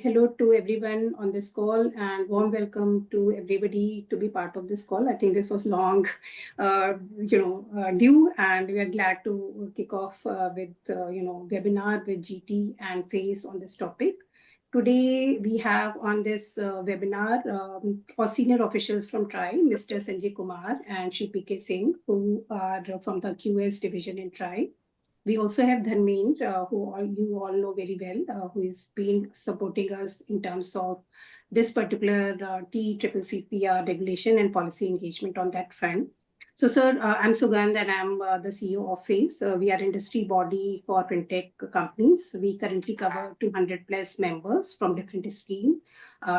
hello to everyone on this call and warm welcome to everybody to be part of this call. I think this was long, due, and we are glad to kick off with, webinar with GT and FACE on this topic. Today, we have on this webinar our senior officials from TRAI, Mr. Sanjay Kumar and Shri P.K. Singh, who are from the QS division in TRAI. We also have Dharmendra, who you all know very well, who has been supporting us in terms of this particular TCCCPR regulation and policy engagement on that front. So, sir, I'm Sugandh and I'm the CEO of FACE. We are industry body for fintech companies. We currently cover 200 plus members from different streams,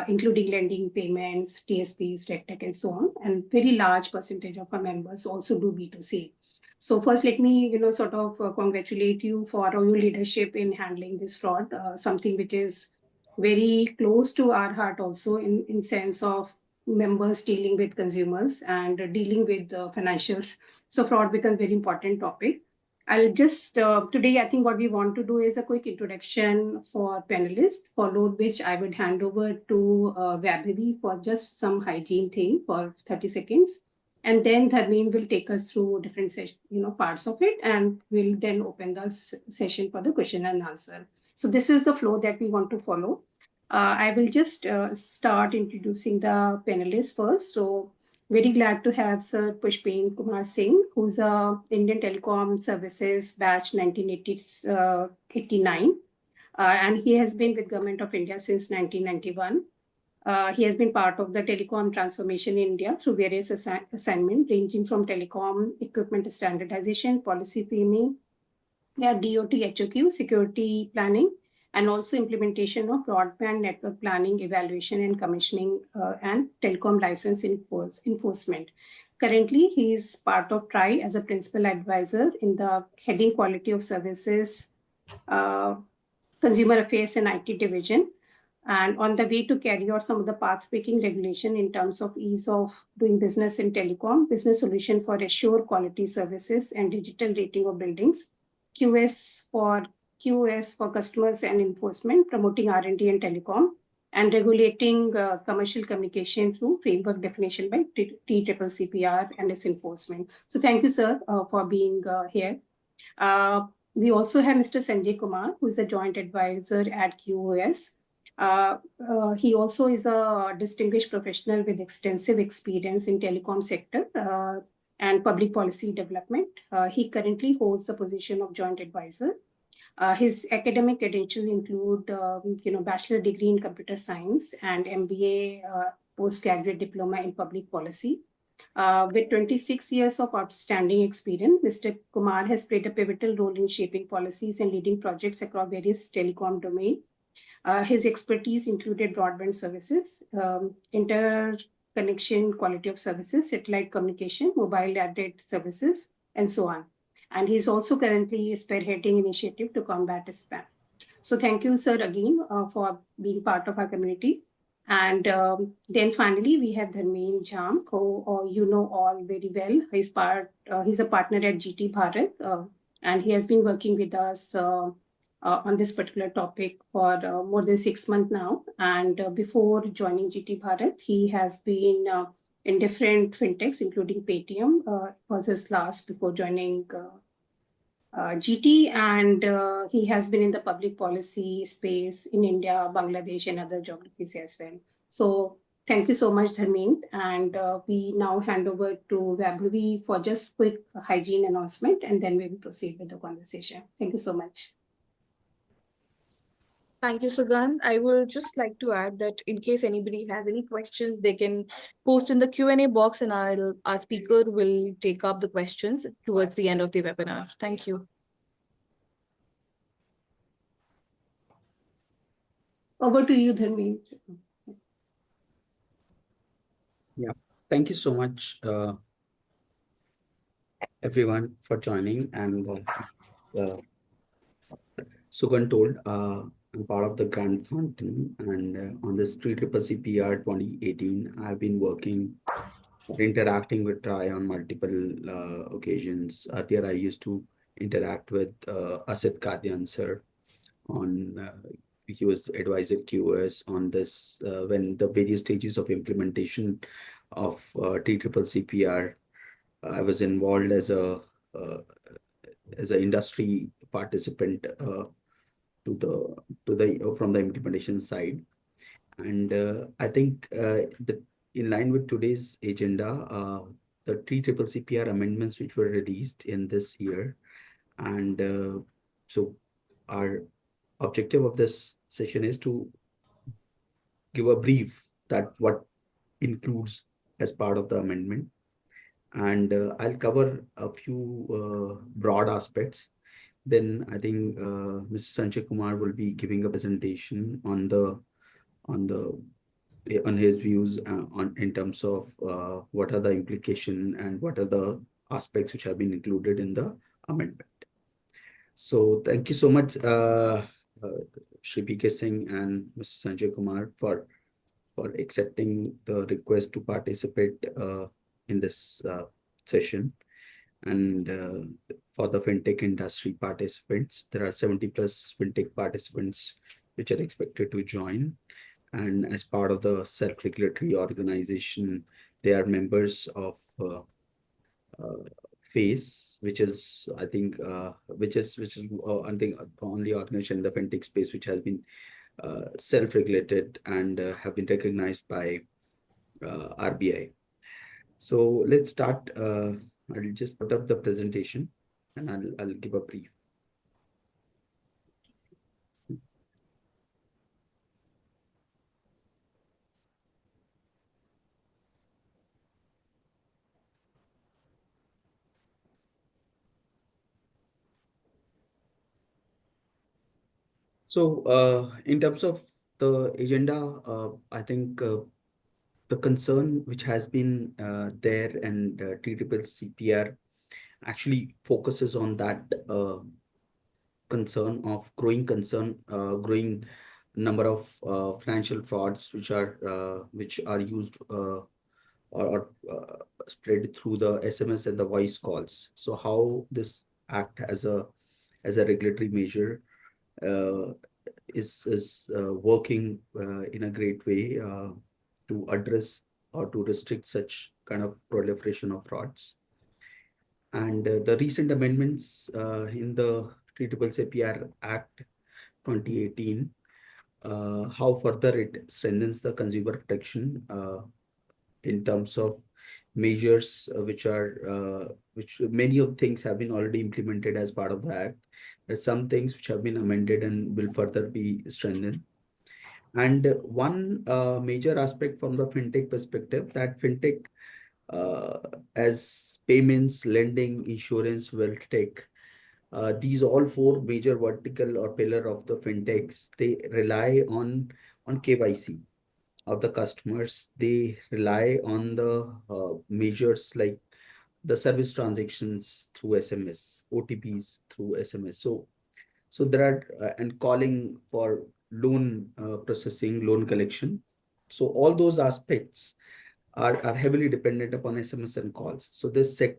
including lending, payments, TSPs, RegTech, and so on. And very large percentage of our members also do B2C. So first, let me, congratulate you for your leadership in handling this fraud, something which is very close to our heart also in sense of members dealing with consumers and dealing with financials. So fraud becomes very important topic. I'll just, today, I think what we want to do is a quick introduction for panelists, followed which I would hand over to Vaibhavi for just some hygiene thing for 30 seconds. And then Dharmeen will take us through different parts of it, and we'll then open the session for the question and answer. So this is the flow that we want to follow. I will just start introducing the panelists first. So very glad to have Sir Pushpendra Kumar Singh, who's a Indian Telecom Services batch 1989, and he has been with Government of India since 1991. He has been part of the telecom transformation in India through various assignments ranging from telecom equipment standardization, policy framing, DOT HOQ, security planning, and also implementation of broadband network planning, evaluation and commissioning, and telecom license enforcement. Currently, he is part of TRAI as a principal advisor in the heading quality of services, consumer affairs and IT division, and on the way to carry out some of the path-breaking regulation in terms of ease of doing business in telecom, business solution for assure quality services and digital rating of buildings, QS for customers and enforcement, promoting R&D and telecom, and regulating commercial communication through framework definition by TCCCPR and its enforcement. So thank you, sir, for being here. We also have Mr. Sanjay Kumar, who is a joint advisor at QoS. He also is a distinguished professional with extensive experience in telecom sector and public policy development. He currently holds the position of joint advisor. His academic credentials include, bachelor degree in computer science and MBA postgraduate diploma in public policy. With 26 years of outstanding experience, Mr. Kumar has played a pivotal role in shaping policies and leading projects across various telecom domains. His expertise included broadband services, interconnection quality of services, satellite communication, mobile added services, and so on. And he's also currently spearheading initiative to combat spam. So thank you, sir, again for being part of our community. And then finally, we have Dharmendra Jam, who you know all very well. He's a partner at GT Bharat, and he has been working with us on this particular topic for more than 6 months now. And before joining GT Bharat, he has been in different fintechs, including Paytm, was his last before joining GT. And he has been in the public policy space in India, Bangladesh, and other geographies as well. So thank you so much, Dharmendra. And we now hand over to Vaibhavi for just quick hygiene announcement, and then we will proceed with the conversation. Thank you so much. Thank you, Sugandh. I will just like to add that in case anybody has any questions, they can post in the Q&A box, and our speaker will take up the questions towards the end of the webinar. Thank you. Over to you, Dharmendra. Yeah, thank you so much, everyone, for joining. And Sugandh told, I'm part of the Grand Thorn team, and on this TCCCPR 2018, I've been working, interacting with TRAI on multiple occasions. Earlier, I used to interact with Asit Kadian sir on he was advisor QoS on this when the various stages of implementation of TCCCPR. I was involved uh, as an industry participant to the from the implementation side. And I think the in line with today's agenda, the TCCCPR amendments which were released in this year, and so our objective of this session is to give a brief that what includes as part of the amendment. And I'll cover a few broad aspects. Then I think Mr. Sanjay Kumar will be giving a presentation on the on his views on in terms of what are the implication and what are the aspects which have been included in the amendment. So thank you so much, Shri PK Singh and Mr. Sanjay Kumar for accepting the request to participate in this session. And for the fintech industry participants, there are 70 plus fintech participants which are expected to join. And as part of the self-regulatory organization, they are members of FACE, which is, I think, I think the only organization in the fintech space which has been self-regulated and have been recognized by RBI. So let's start. I'll just put up the presentation and I'll give a brief. So in terms of the agenda, I think the concern which has been there and TCCCPR actually focuses on that growing number of financial frauds which are used or spread through the SMS and the voice calls. So how this act as a regulatory measure is working in a great way to address or to restrict such kind of proliferation of frauds. And the recent amendments in the TCCCPR Act 2018, how further it strengthens the consumer protection in terms of measures which many of things have been already implemented as part of the act. There's some things which have been amended and will further be strengthened. And one major aspect from the fintech perspective, that fintech as payments, lending, insurance, wealth tech, these all four major vertical or pillar of the fintechs, they rely on KYC of the customers. They rely on the measures like the service transactions through SMS, OTPs through SMS. So there are and calling for loan processing, loan collection. So all those aspects are heavily dependent upon SMS and calls. So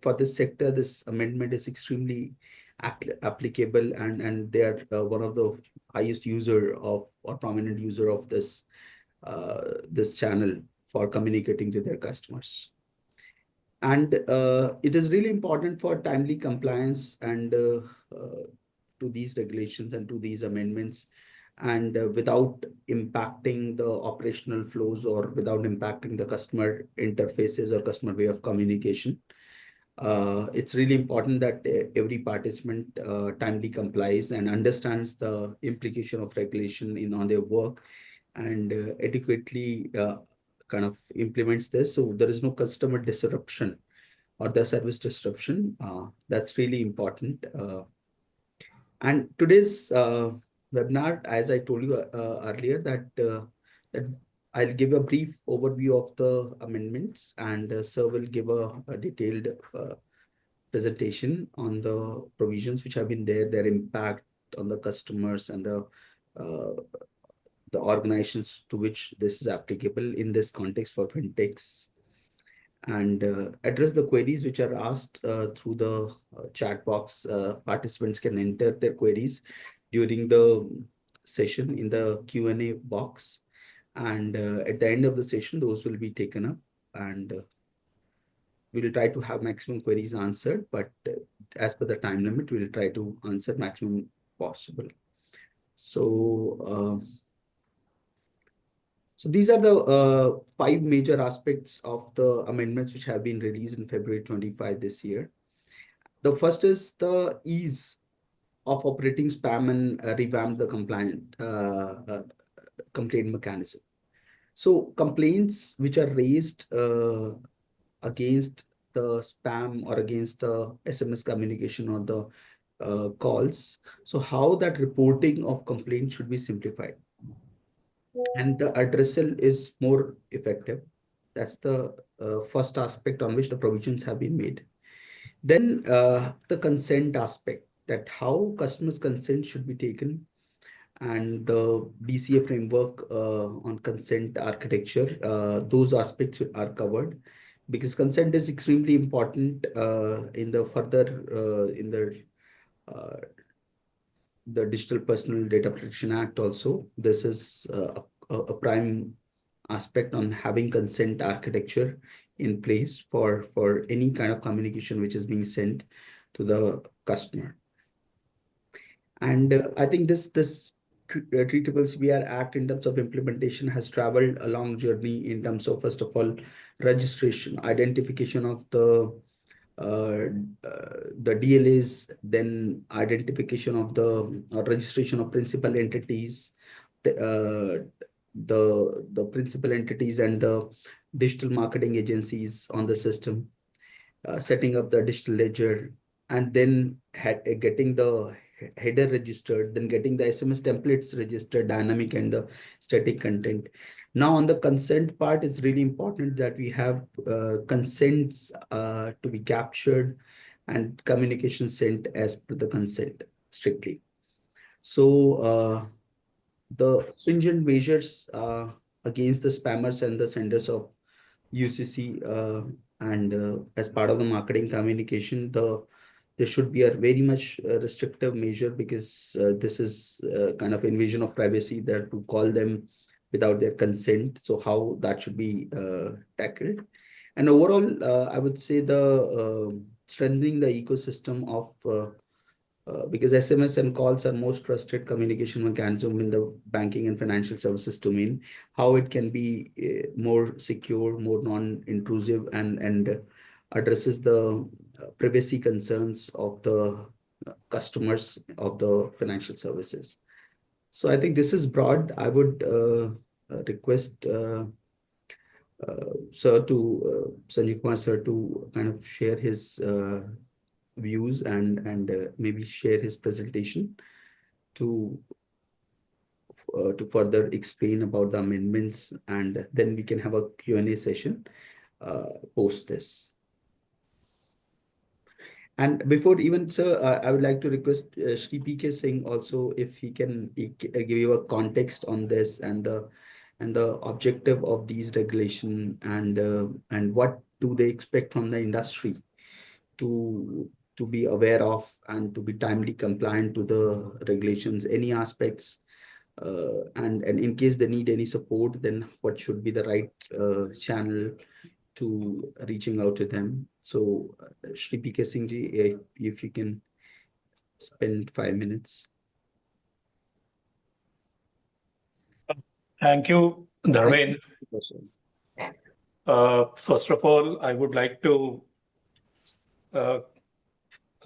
for this sector, this amendment is extremely applicable, and they are one of the highest user of or prominent user of this channel for communicating to their customers. And it is really important for timely compliance and to these regulations and to these amendments, and without impacting the operational flows or without impacting the customer interfaces or customer way of communication. It's really important that every participant timely complies and understands the implication of regulation on their work, and adequately kind of implements this, so there is no customer disruption or the service disruption. That's really important. And today's webinar, as I told you earlier, that I'll give a brief overview of the amendments, and Sir will give a detailed presentation on the provisions which have been there, their impact on the customers and the organizations to which this is applicable in this context for fintechs, and address the queries which are asked through the chat box. Participants can enter their queries during the session in the Q&A box, and at the end of the session, those will be taken up, and we will try to have maximum queries answered, but as per the time limit, we will try to answer maximum possible. So, so these are the 5 major aspects of the amendments which have been released in February 25 this year. The first is the ease of operating spam and revamp the complaint mechanism. So complaints which are raised against the spam or against the SMS communication or the calls. So how that reporting of complaint should be simplified, and the addressal is more effective. That's the first aspect on which the provisions have been made. Then the consent aspect, that how customers' consent should be taken, and the DCA framework on consent architecture, those aspects are covered, because consent is extremely important in the further in uh, the Digital Personal Data Protection Act also. This is a prime aspect on having consent architecture in place for any kind of communication which is being sent to the customer. And I think this TCCCPR Act in terms of implementation has traveled a long journey in terms of, first of all, registration, identification of the DLAs, then identification of the registration of principal entities, the principal entities and the digital marketing agencies on the system, setting up the digital ledger, and then getting the header registered, then getting the SMS templates registered, dynamic and the static content. Now on the consent part, it's really important that we have consents to be captured and communication sent as per the consent strictly. So the stringent measures against the spammers and the senders of UCC and as part of the marketing communication, there should be a very much restrictive measure, because this is kind of invasion of privacy there to call them without their consent. So how that should be tackled. And overall, I would say the strengthening the ecosystem of because SMS and calls are most trusted communication mechanism in the banking and financial services domain, how it can be more secure, more non-intrusive, and addresses the privacy concerns of the customers of the financial services. So I think this is broad. I would request sir to Sanjeev Kumar sir to kind of share his views and maybe share his presentation to further explain about the amendments, and then we can have a Q&A session post this. And before even, sir, I would like to request Shri P.K. Singh also, if he can give you a context on this and the objective of these regulation, and what do they expect from the industry to be aware of and to be timely compliant to the regulations, any aspects, and in case they need any support, then what should be the right channel to reaching out to them. So Shri P.K. Singh ji, if you can spend 5 minutes. Thank you, Dharmendra. First of all, I would like to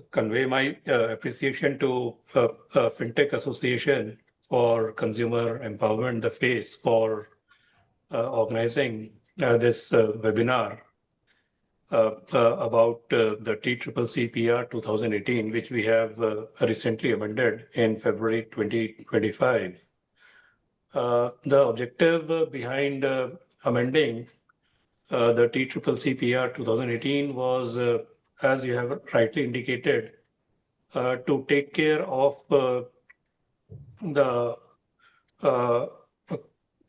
convey my appreciation to Fintech Association for Consumer Empowerment, the FACE, for organizing this webinar about the TCCCPR 2018, which we have recently amended in February 2025. The objective behind amending the TCCCPR 2018 was, as you have rightly indicated, to take care of the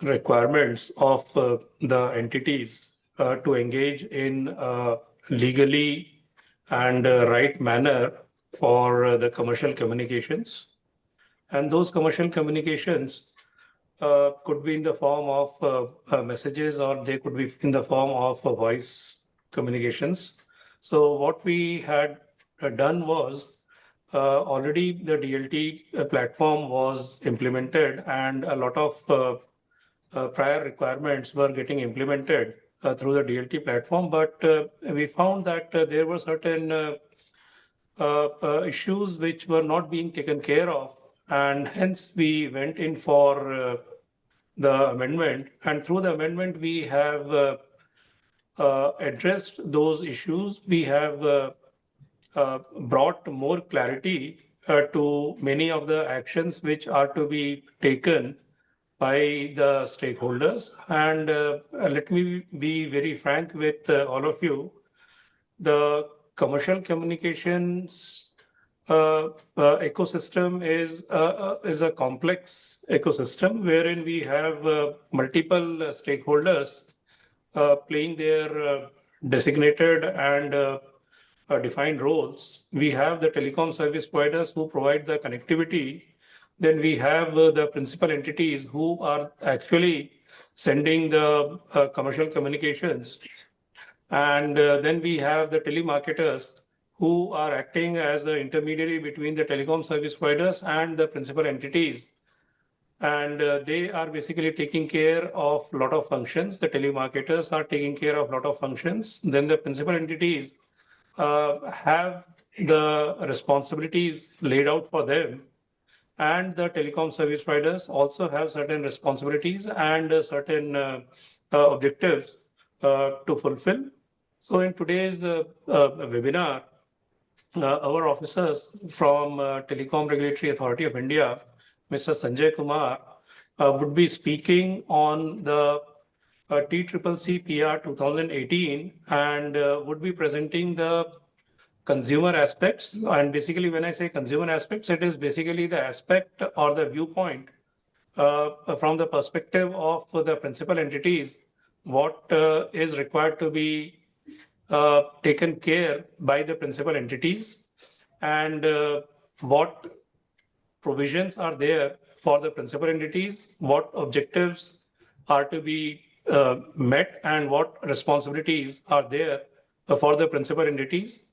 requirements of the entities to engage in legally and right manner for the commercial communications. And those commercial communications could be in the form of messages, or they could be in the form of voice communications. So what we had done was already the DLT platform was implemented, and a lot of prior requirements were getting implemented through the DLT platform. But we found that there were certain issues which were not being taken care of, and hence we went in for the amendment. And through the amendment, we have addressed those issues. We have brought more clarity to many of the actions which are to be taken by the stakeholders. And let me be very frank with all of you. The commercial communications ecosystem is a complex ecosystem wherein we have multiple stakeholders playing their designated and defined roles. We have the telecom service providers who provide the connectivity. Then we have the principal entities who are actually sending the commercial communications. And then we have the telemarketers who are acting as the intermediary between the telecom service providers and the principal entities. And they are basically taking care of a lot of functions. The telemarketers are taking care of a lot of functions. Then the principal entities have the responsibilities laid out for them. And the telecom service providers also have certain responsibilities and certain objectives to fulfill. So in today's webinar, our officers from Telecom Regulatory Authority of India, Mr. Sanjay Kumar, would be speaking on the TCCCPR 2018 and would be presenting the consumer aspects. And basically, when I say consumer aspects, it is basically the aspect or the viewpoint from the perspective of the principal entities, what is required to be taken care by the principal entities, and what provisions are there for the principal entities, what objectives are to be met, and what responsibilities are there for the principal entities.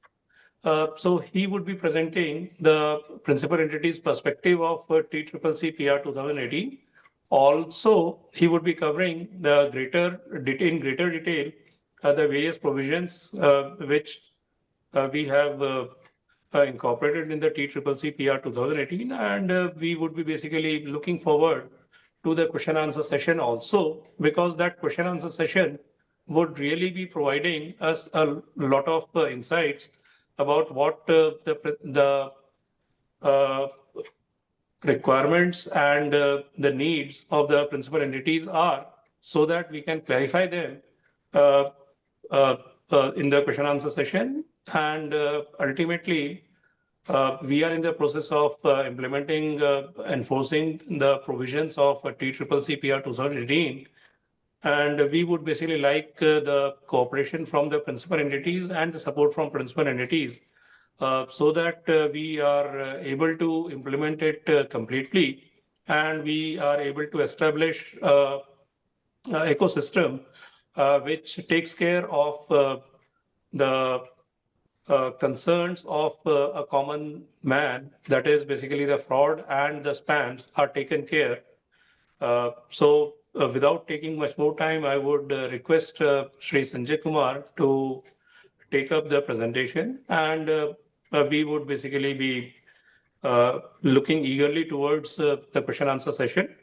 So he would be presenting the principal entities perspective of TCCCPR 2018. Also, he would be covering the in greater detail the various provisions which we have incorporated in the TCCCPR 2018, and we would be basically looking forward to the question answer session also, because that question answer session would really be providing us a lot of insights about what the requirements and the needs of the principal entities are, so that we can clarify them in the question answer session. And ultimately, we are in the process of implementing, enforcing the provisions of TCCCPR 2018. And we would basically like the cooperation from the principal entities and the support from principal entities so that we are able to implement it completely, and we are able to establish an ecosystem which takes care of the concerns of a common man, that is basically the fraud and the spams are taken care. So without taking much more time, I would request Shri Sanjay Kumar to take up the presentation, and we would basically be looking eagerly towards the question answer session.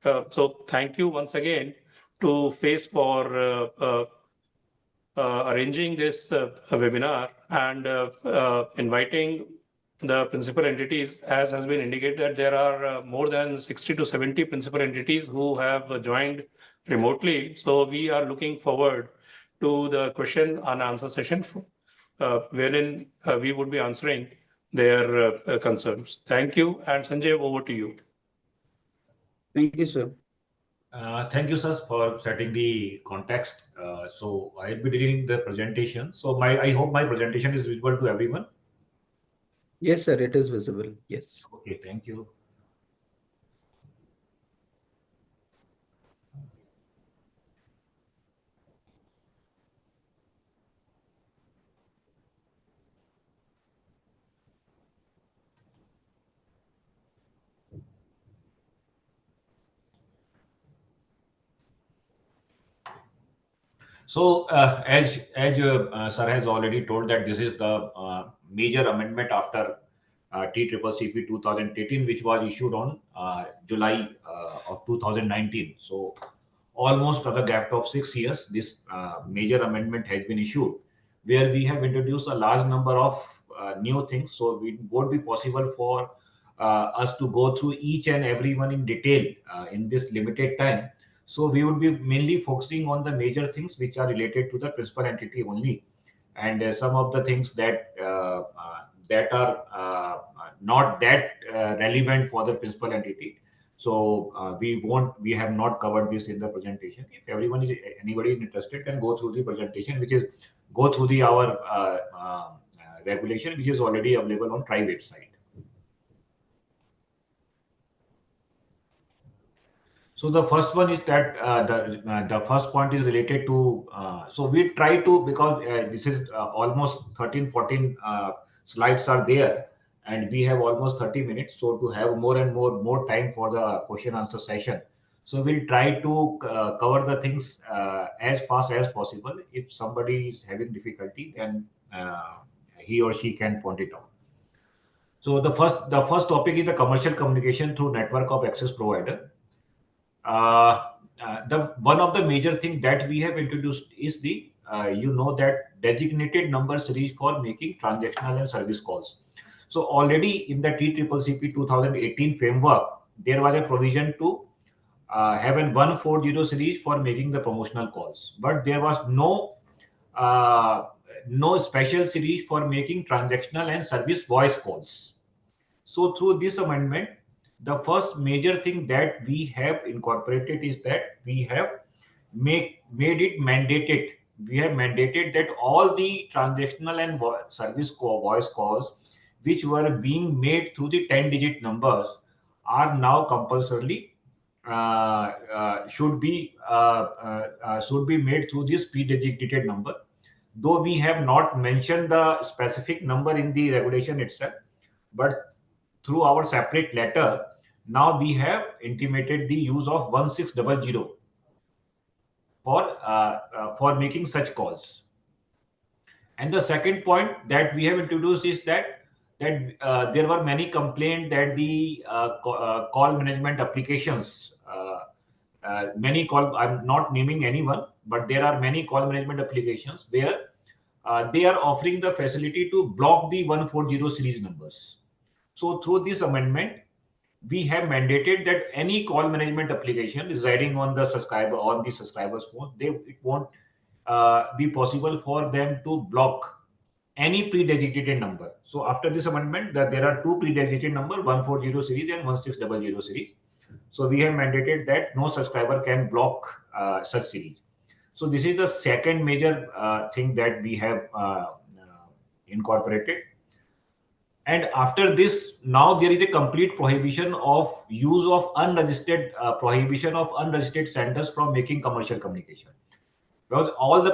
So thank you once again to FACE for arranging this webinar and inviting the principal entities. As has been indicated, that there are more than 60 to 70 principal entities who have joined remotely. So we are looking forward to the question and answer session wherein we would be answering their concerns. Thank you. And Sanjay, over to you. Thank you, sir. Thank you, sir, for setting the context. So I'll be delivering the presentation. So I hope my presentation is visible to everyone. Yes, sir, it is visible. Yes. Okay, thank you. So as sir has already told that this is the major amendment after TCCCP 2018, which was issued on July of 2019. So almost at a gap of 6 years, this major amendment has been issued, where we have introduced a large number of new things. So it won't be possible for us to go through each and every one in detail in this limited time. So we would be mainly focusing on the major things which are related to the principal entity only, and some of the things that are not that relevant for the principal entity. So we have not covered this in the presentation. If anybody is interested, can go through the presentation, which is go through our regulation, which is already available on TRAI website. So the first one is that the first point is related to, so we try to, because this is almost 13, 14 slides are there, and we have almost 30 minutes. So to have more and more time for the question answer session. So we'll try to cover the things as fast as possible. If somebody is having difficulty, then he or she can point it out. So the first topic is the commercial communication through network of access provider. The one of the major thing that we have introduced is the that designated number series for making transactional and service calls. So already in the TCCCP 2018 framework, there was a provision to have an 140 series for making the promotional calls, but there was no special series for making transactional and service voice calls. So through this amendment, the first major thing that we have incorporated is that we have made it mandated. We have mandated that all the transactional and voice calls which were being made through the 10-digit numbers are now compulsorily should be made through this pre-designated number. Though we have not mentioned the specific number in the regulation itself, but through our separate letter, now we have intimated the use of 1600 for making such calls. And the second point that we have introduced is that there were many complaints that the call management applications, I'm not naming anyone, but there are many call management applications where they are offering the facility to block the 140 series numbers. So through this amendment, we have mandated that any call management application residing on the subscriber's phone, it won't be possible for them to block any pre-designated number. So after this amendment, that there are two pre-designated number, 140 series and 1600 series. So we have mandated that no subscriber can block such series. So this is the second major thing that we have incorporated. And after this, now there is a complete prohibition of use of unregistered senders from making commercial communication. Because all the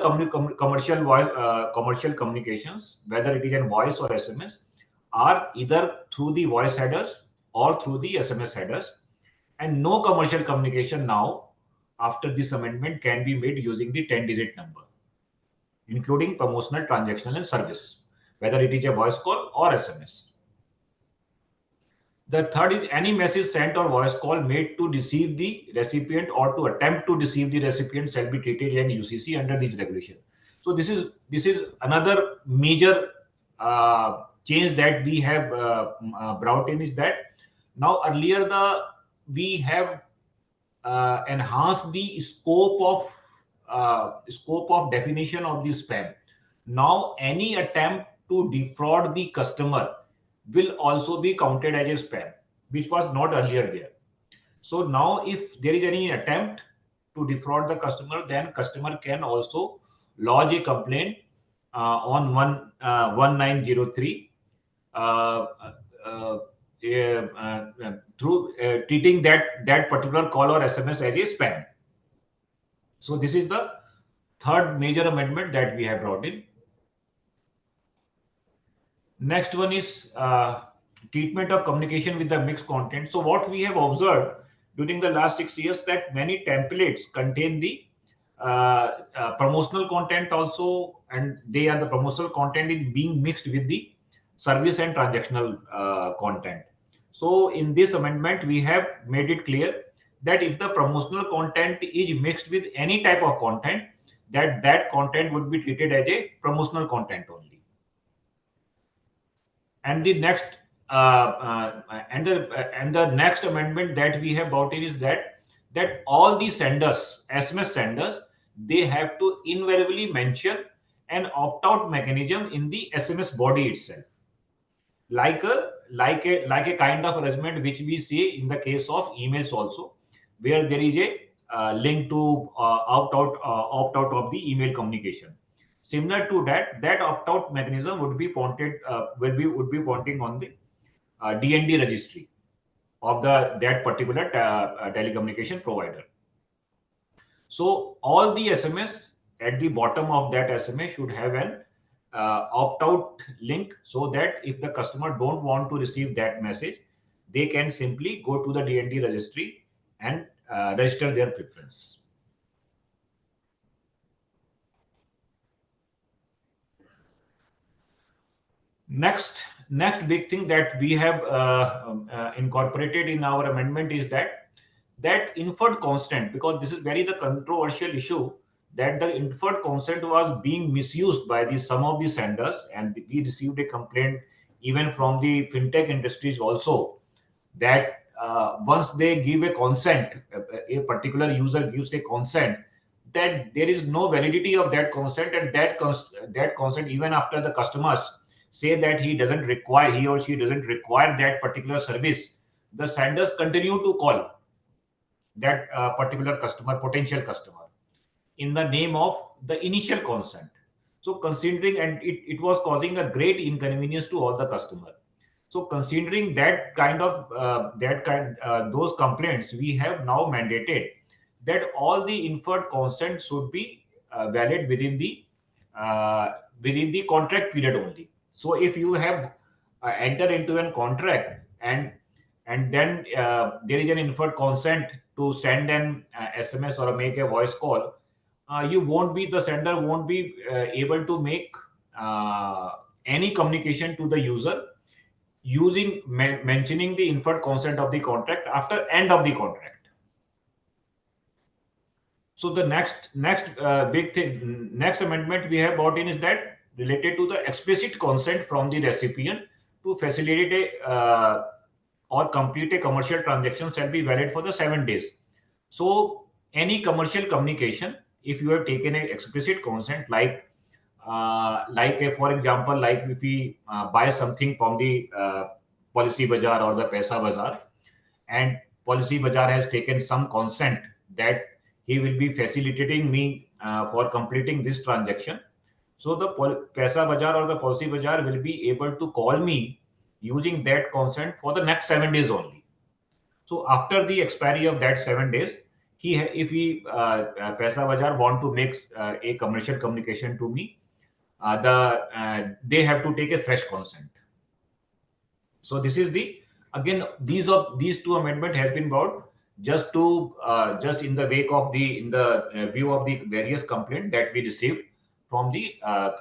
commercial communications, whether it is in voice or SMS, are either through the voice headers or through the SMS headers. And no commercial communication now, after this amendment, can be made using the 10-digit number, including promotional, transactional, and service, whether it is a voice call or SMS. The third is any message sent or voice call made to deceive the recipient or to attempt to deceive the recipient shall be treated in UCC under this regulation. So this is another major change that we have brought in, is that now earlier we have enhanced the scope of definition of the spam. Now any attempt to defraud the customer will also be counted as a spam, which was not earlier there. So now if there is any attempt to defraud the customer, then customer can also lodge a complaint on 1903 through treating that particular call or SMS as a spam. So this is the third major amendment that we have brought in. Next one is treatment of communication with the mixed content. So what we have observed during the last 6 years, that many templates contain the promotional content also, and the promotional content is being mixed with the service and transactional content. So in this amendment, we have made it clear that if the promotional content is mixed with any type of content, that content would be treated as a promotional content only. And the next the next amendment that we have brought in is that all the senders, SMS senders, they have to invariably mention an opt-out mechanism in the SMS body itself, like a kind of arrangement which we see in the case of emails also, where there is a link to opt out of the email communication. Similar to that opt-out mechanism would be pointed would be pointing on the DND registry of that particular telecommunication provider. So all the SMS at the bottom of that SMS should have an opt-out link, so that if the customer don't want to receive that message, they can simply go to the DND registry and register their preference. Next big thing that we have incorporated in our amendment is that inferred consent, because this is very the controversial issue, that the inferred consent was being misused by some of the senders, and we received a complaint even from the fintech industries also, that once they give a consent, a particular user gives a consent, that there is no validity of that consent, and that consent, even after the customers say that he or she doesn't require that particular service, the senders continue to call that particular potential customer, in the name of the initial consent. So considering, and it was causing a great inconvenience to all the customers. So considering that kind of those complaints, we have now mandated that all the inferred consent should be valid within the contract period only. So if you have entered into a contract and then there is an inferred consent to send an SMS or make a voice call, the sender won't be able to make any communication to the user using mentioning the inferred consent of the contract after end of the contract. So the next big thing, next amendment we have brought in is that related to the explicit consent from the recipient to facilitate or complete a commercial transaction shall be valid for the 7 days. So any commercial communication, if you have taken an explicit consent, like for example, like if we buy something from the Policy Bazaar or the Paisa Bazaar, and Policy Bazaar has taken some consent that he will be facilitating me for completing this transaction. So the Paisa Bazaar or the Policy Bazaar will be able to call me using that consent for the next 7 days only. So after the expiry of that 7 days, if Paisa Bazaar want to make a commercial communication to me, they have to take a fresh consent. So this is these two amendments have been brought just in the wake of view of the various complaints that we received from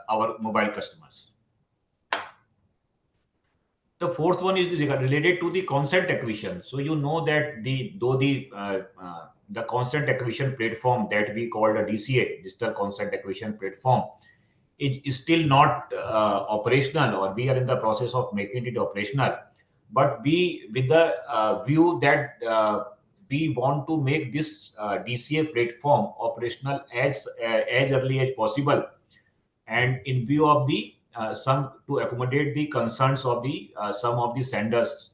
our mobile customers. The fourth one is related to the consent acquisition. So you know that the consent acquisition platform that we called a DCA, digital consent acquisition platform, is still not operational, or we are in the process of making it operational. But with the view that we want to make this DCA platform operational as early as possible, and in view of to accommodate the concerns of some of the senders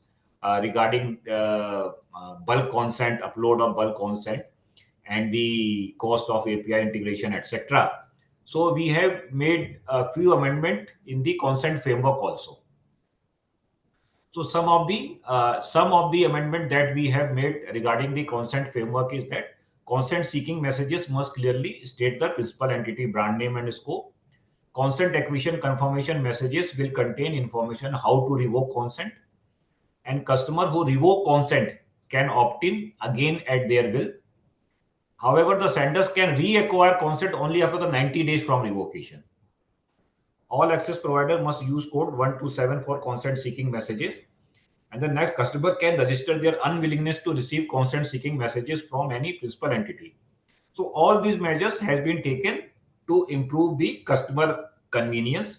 regarding bulk consent, upload of bulk consent, and the cost of API integration, etc. So we have made a few amendments in the consent framework also. So some of the amendment that we have made regarding the consent framework is that consent seeking messages must clearly state the principal entity, brand name, and scope. Consent acquisition confirmation messages will contain information how to revoke consent, and customer who revoke consent can opt in again at their will. However, the senders can reacquire consent only after the 90 days from revocation. All access providers must use code 127 for consent seeking messages. And the next, customer can register their unwillingness to receive consent seeking messages from any principal entity. So all these measures has been taken to improve the customer convenience.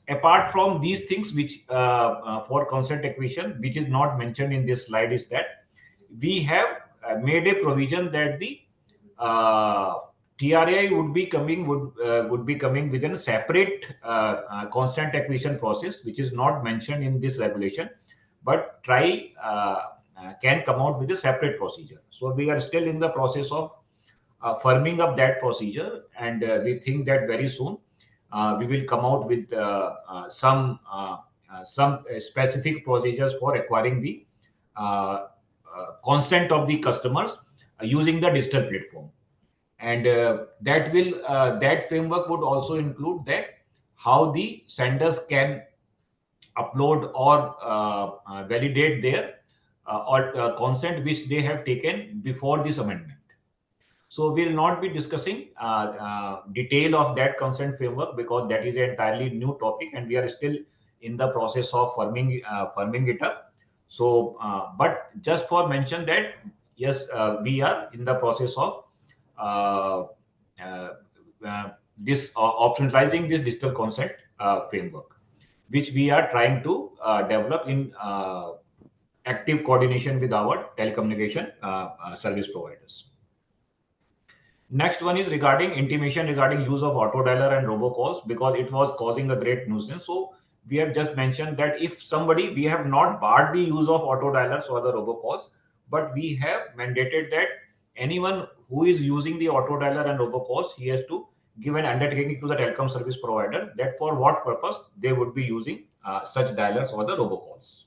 Apart from these things, which for consent acquisition, which is not mentioned in this slide, is that we have made a provision that the TRAI would be coming within a separate consent acquisition process, which is not mentioned in this regulation, but TRAI can come out with a separate procedure. So we are still in the process of firming up that procedure, and we think that very soon we will come out with some specific procedures for acquiring the consent of the customers using the digital platform. And that framework would also include that how the senders can upload or validate their consent which they have taken before this amendment. So we'll not be discussing detail of that consent framework because that is an entirely new topic and we are still in the process of firming it up. So, but just for mention that, yes, we are in the process of optionalizing this digital consent framework, which we are trying to develop in active coordination with our telecommunication service providers. Next one is regarding intimation regarding use of auto dialer and robocalls, because it was causing a great nuisance. So we have just mentioned that if somebody, we have not barred the use of auto dialers or the robocalls, but we have mandated that anyone who is using the auto dialer and robocalls, he has to give an undertaking to the telecom service provider that for what purpose they would be using such dialers or the robocalls.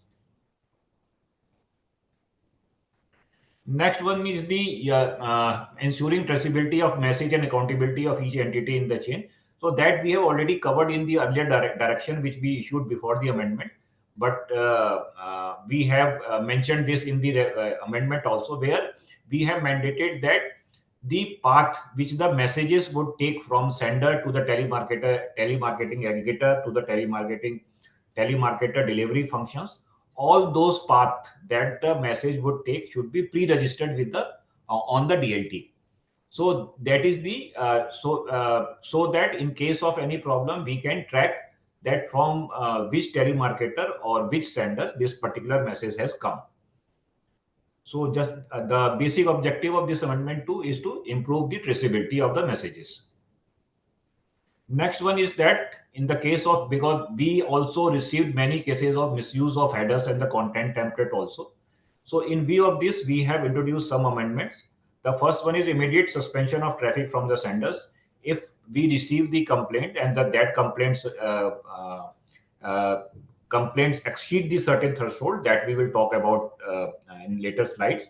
Next one is the ensuring traceability of message and accountability of each entity in the chain. So that we have already covered in the earlier direction which we issued before the amendment. But we have mentioned this in the amendment also, where we have mandated that the path which the messages would take from sender to the telemarketing aggregator to the telemarketer delivery functions, all those paths that the message would take should be pre-registered with the on the DLT. So that is the so that in case of any problem, we can track that from which telemarketer or which sender this particular message has come. So just the basic objective of this amendment 2 is to improve the traceability of the messages. Next one is that in the case of, because we also received many cases of misuse of headers and the content template also. So in view of this, we have introduced some amendments. The first one is immediate suspension of traffic from the senders. If we receive the complaint and that complaints exceed the certain threshold that we will talk about in later slides.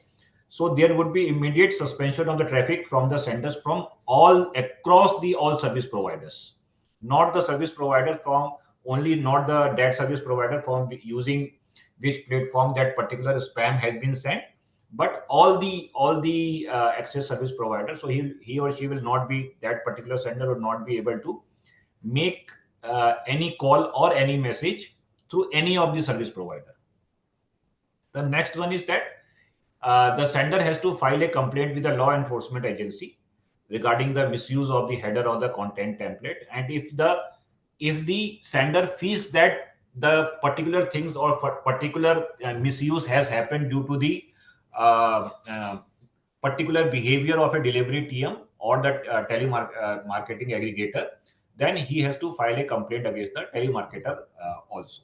So there would be immediate suspension of the traffic from the senders from all across the all service providers, not the service provider from only, not the that service provider from using which platform that particular spam has been sent, but all the access service providers. So he or she will not be, that particular sender will not be able to make any call or any message through any of the service provider. The next one is that the sender has to file a complaint with the law enforcement agency regarding the misuse of the header or the content template. And if the sender feels that the particular things or particular misuse has happened due to the particular behavior of a delivery TM or the telemarketing aggregator, then he has to file a complaint against the telemarketer also.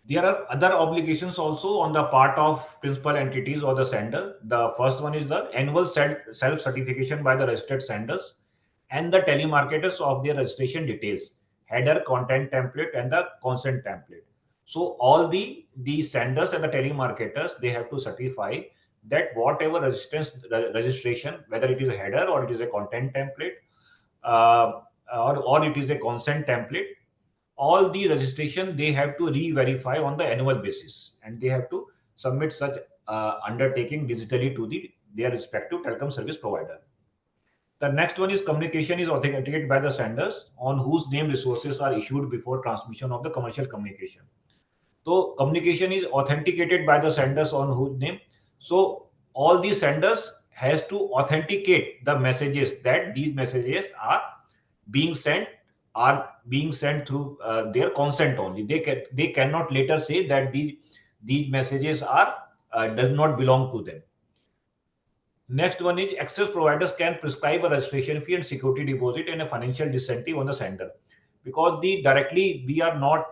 There are other obligations also on the part of principal entities or the sender. The first one is the annual self-certification by the registered senders and the telemarketers of their registration details, header, content template, and the consent template. So all the senders and the telemarketers, they have to certify that whatever registration, whether it is a header or it is a content template or it is a consent template, all the registration they have to re-verify on the annual basis, and they have to submit such undertaking digitally to their respective telecom service provider. The next one is communication is authenticated by the senders on whose name resources are issued before transmission of the commercial communication. So communication is authenticated by the senders on whose name. So all these senders has to authenticate the messages that these messages are being sent through their consent only. They cannot later say that these messages are does not belong to them. Next one is access providers can prescribe a registration fee and security deposit and a financial disincentive on the sender, because directly we are not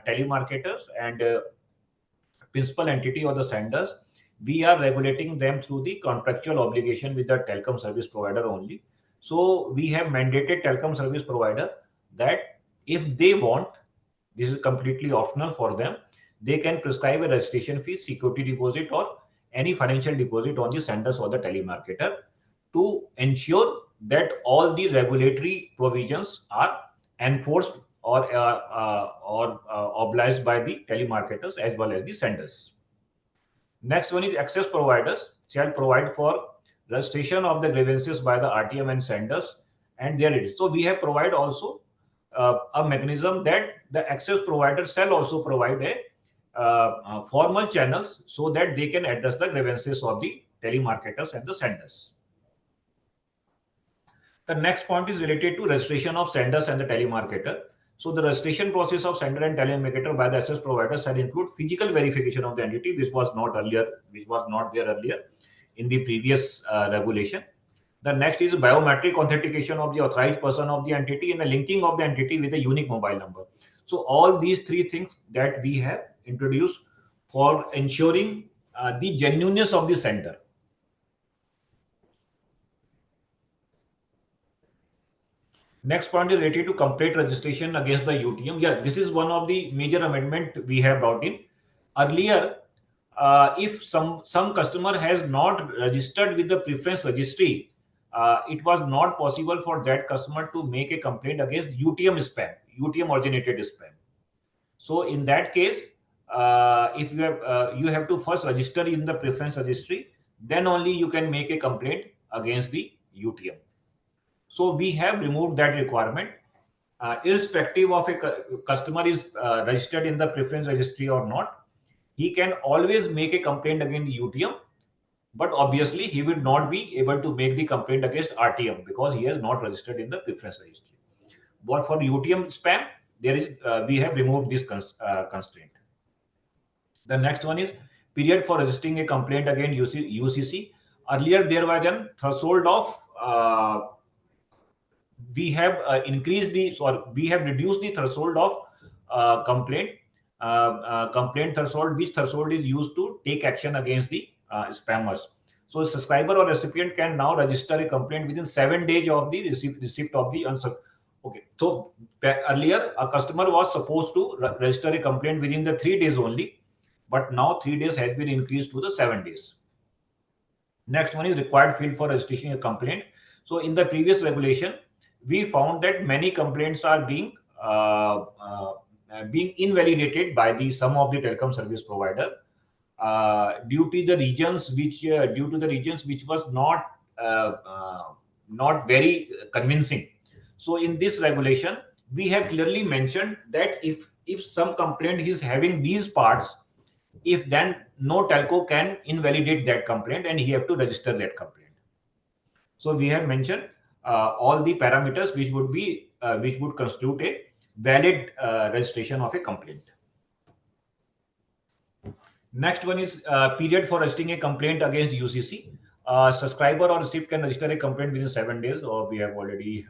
telemarketers and principal entity or the senders. We are regulating them through the contractual obligation with the telecom service provider only. So we have mandated telecom service provider that if they want, this is completely optional for them, they can prescribe a registration fee, security deposit, or any financial deposit on the senders or the telemarketer to ensure that all the regulatory provisions are enforced or obliged by the telemarketers as well as the senders. Next one is access providers shall provide for registration of the grievances by the RTM and senders, and there it is. So we have provided also a mechanism that the access providers shall also provide a formal channels so that they can address the grievances of the telemarketers and the senders. The next point is related to registration of senders and the telemarketer. So the registration process of sender and telemarketer by the access providers shall include physical verification of the entity, which was not there earlier in the previous regulation. The next is biometric authentication of the authorized person of the entity and the linking of the entity with a unique mobile number. So all these three things that we have introduced for ensuring the genuineness of the sender. Next point is related to complaint registration against the UTM. Yeah, this is one of the major amendment we have brought in. Earlier, if some customer has not registered with the preference registry, it was not possible for that customer to make a complaint against UTM spam, UTM originated spam. So in that case, if you have to first register in the preference registry, then only you can make a complaint against the UTM. So we have removed that requirement. Irrespective of a customer is registered in the preference registry or not, he can always make a complaint against UTM, but obviously he will not be able to make the complaint against RTM because he has not registered in the preference registry. But for UTM spam, there is we have removed this constraint. The next one is period for registering a complaint against UCC. Earlier there was a threshold of we have reduced the threshold of complaint threshold, which threshold is used to take action against the spammers. So a subscriber or recipient can now register a complaint within 7 days of the receipt of the answer. Okay, so earlier a customer was supposed to register a complaint within the 3 days only, but now 3 days has been increased to the 7 days. Next one is required field for registering a complaint. So in the previous regulation, we found that many complaints are being invalidated by some of the telecom service provider due to the regions which was not very convincing. So in this regulation, we have clearly mentioned that if some complaint is having these parts, if then no telco can invalidate that complaint and he have to register that complaint. So we have mentioned all the parameters which would constitute a valid registration of a complaint. Next one is period for registering a complaint against UCC. Subscriber or receipt can register a complaint within 7 days, or we have already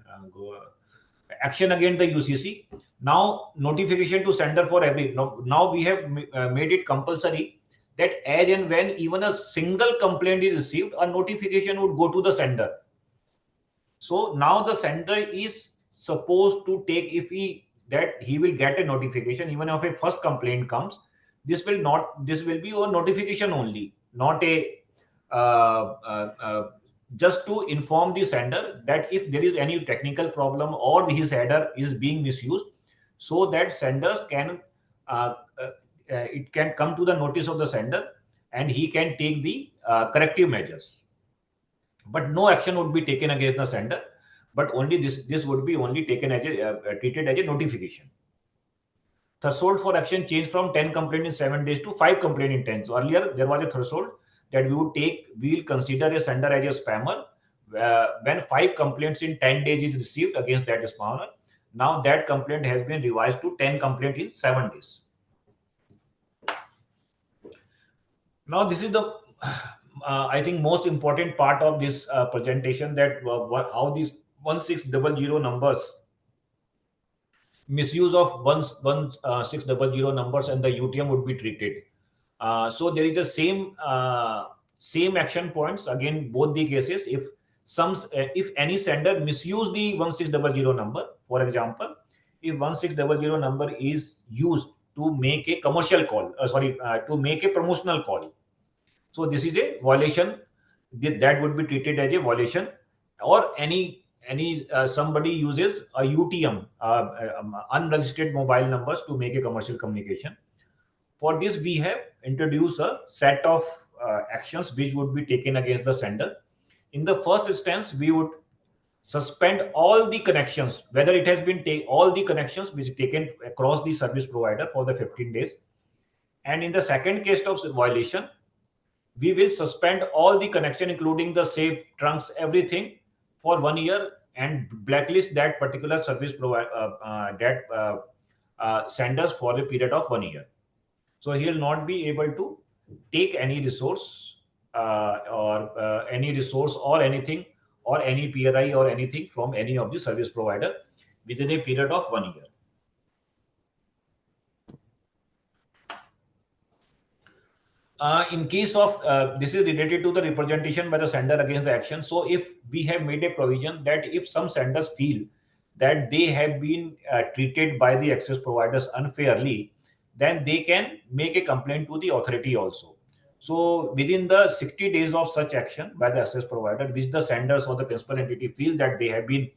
action against the UCC. Now notification to sender for every. Now we have made it compulsory that as and when even a single complaint is received, a notification would go to the sender. So now the sender is supposed to take, he will get a notification even if a first complaint comes. This will be a notification only, not a just to inform the sender that if there is any technical problem or his header is being misused, so that senders can it can come to the notice of the sender, and he can take the corrective measures. But no action would be taken against the sender, but only this would be only taken as treated as a notification. Threshold for action changed from 10 complaints in 7 days to 5 complaints in 10. So earlier there was a threshold that we will consider a sender as a spammer when 5 complaints in 10 days is received against that spammer. Now that complaint has been revised to 10 complaints in 7 days. Now this is the I think most important part of this presentation, that how these 1600 numbers, misuse of 1600 numbers and the UTM would be treated. So there is the same action points again both the cases. If any sender misuse the 1600 number, for example, if 1600 number is used to make a commercial call, to make a promotional call, so this is a violation that would be treated as a violation. Or somebody uses a UTM, unregistered mobile numbers, to make a commercial communication. For this, we have introduced a set of actions which would be taken against the sender. In the first instance, we would suspend all the connections, whether it has been all the connections which taken across the service provider for the 15 days. And in the second case of violation, we will suspend all the connection, including the safe, trunks, everything, for 1 year, and blacklist that particular service provider, senders, for a period of 1 year. So he will not be able to take any resource or anything, or any PRI or anything from any of the service provider within a period of 1 year. In case of this is related to the representation by the sender against the action. So if we have made a provision that if some senders feel that they have been treated by the access providers unfairly, then they can make a complaint to the authority also. So within the 60 days of such action by the access provider, which the senders or the principal entity feel that they have been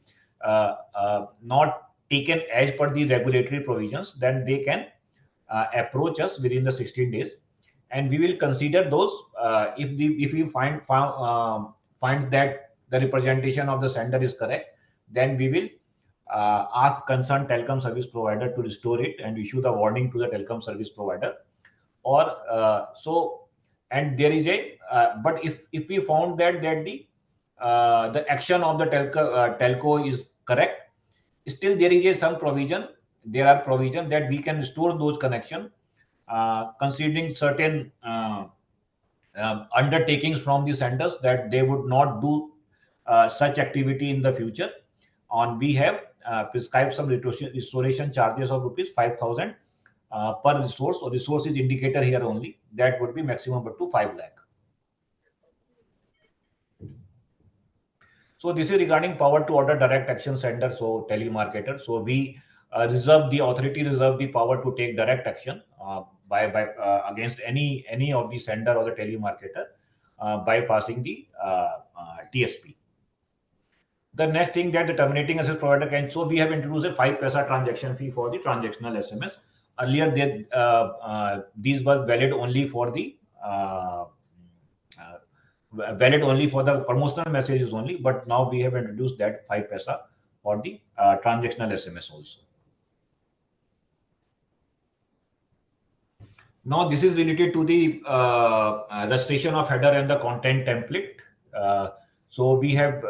not taken as per the regulatory provisions, then they can approach us within the 16 days. And we will consider those if we find that the representation of the sender is correct, then we will ask concerned telecom service provider to restore it and issue the warning to the telecom service provider. Or and there is a but if we found that the action of the telco is correct, still there is some provision. There are provision that we can restore those connections, considering certain undertakings from the senders that they would not do such activity in the future. We have prescribed some restoration charges of rupees 5,000 per resource, or resource is indicator here only. That would be maximum up to 5 lakh. So this is regarding power to order direct action sender, so telemarketer. So we authority reserve the power to take direct action by against any of the sender or the telemarketer by passing the TSP. The next thing that the terminating access provider can, so we have introduced a 5 paisa transaction fee for the transactional SMS. Earlier, these were valid only for the promotional messages only, but now we have introduced that 5 paisa for the transactional SMS also. Now this is related to the registration of header and the content template. So we have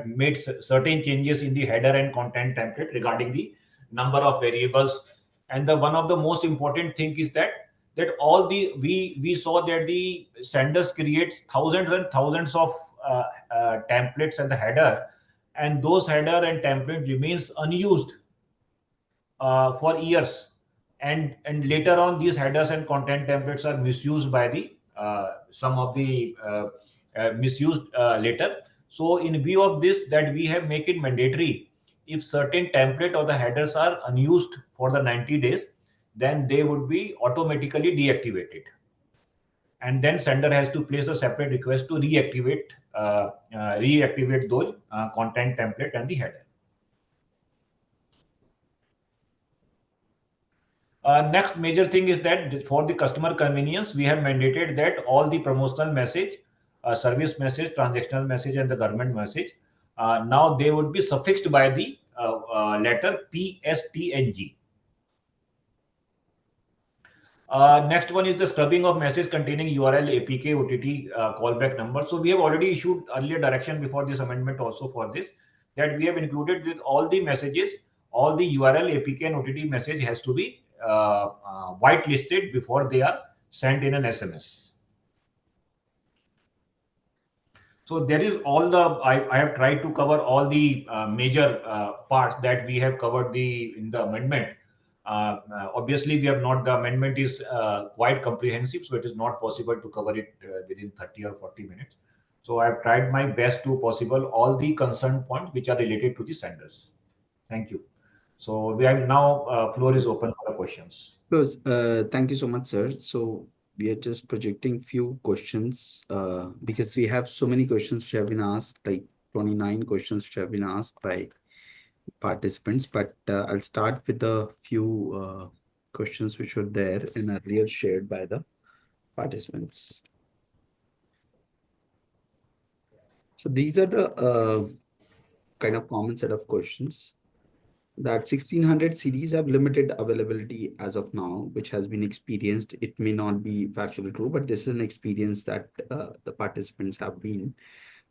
made certain changes in the header and content template regarding the number of variables. And one of the most important thing is that all we saw that the senders creates thousands and thousands of templates and the header, and those header and template remains unused for years. And later on, these headers and content templates are misused by the some of the misused later. So in view of this, that we have make it mandatory, if certain template or the headers are unused for the 90 days, then they would be automatically deactivated. And then sender has to place a separate request to reactivate those content template and the header. Next major thing is that for the customer convenience, we have mandated that all the promotional message, service message, transactional message, and the government message, now they would be suffixed by the letter P, S, T, and G. Next one is the scrubbing of message containing URL, APK, OTT, callback number. So we have already issued earlier direction before this amendment also for this, that we have included with all the messages, all the URL, APK, and OTT message has to be whitelisted before they are sent in an SMS. So there is all the, I have tried to cover all the major parts that we have covered in the amendment. Obviously, we have not, the amendment is quite comprehensive, so it is not possible to cover it within 30 or 40 minutes. So I have tried my best to possible all the concerned points which are related to the senders. Thank you. So we have now, floor is open for the questions. Thank you so much, sir. So we are just projecting few questions because we have so many questions which have been asked, like 29 questions which have been asked by participants, but I'll start with a few questions which were there and earlier shared by the participants. So these are the kind of common set of questions. That 1600 series have limited availability as of now, which has been experienced. It may not be factually true, but this is an experience that the participants have been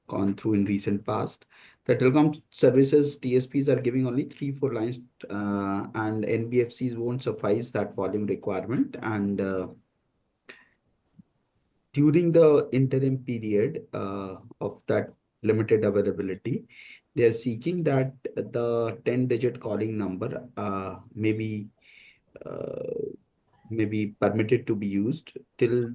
gone through in recent past. The telecom services TSPs are giving only 3-4 lines and NBFCs won't suffice that volume requirement. And during the interim period of that limited availability, they are seeking that the 10-digit calling number may be permitted to be used till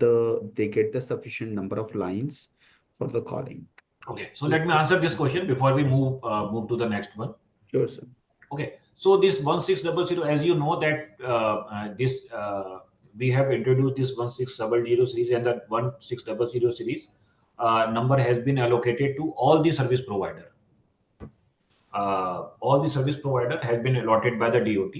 they get the sufficient number of lines for the calling. Okay, so let me answer this question before we move to the next one. Sure, sir. Okay, so this 1600, as you know that we have introduced this 1600 series, and that 1600 series number has been allocated to all the service provider. All the service provider has been allotted by the DOT.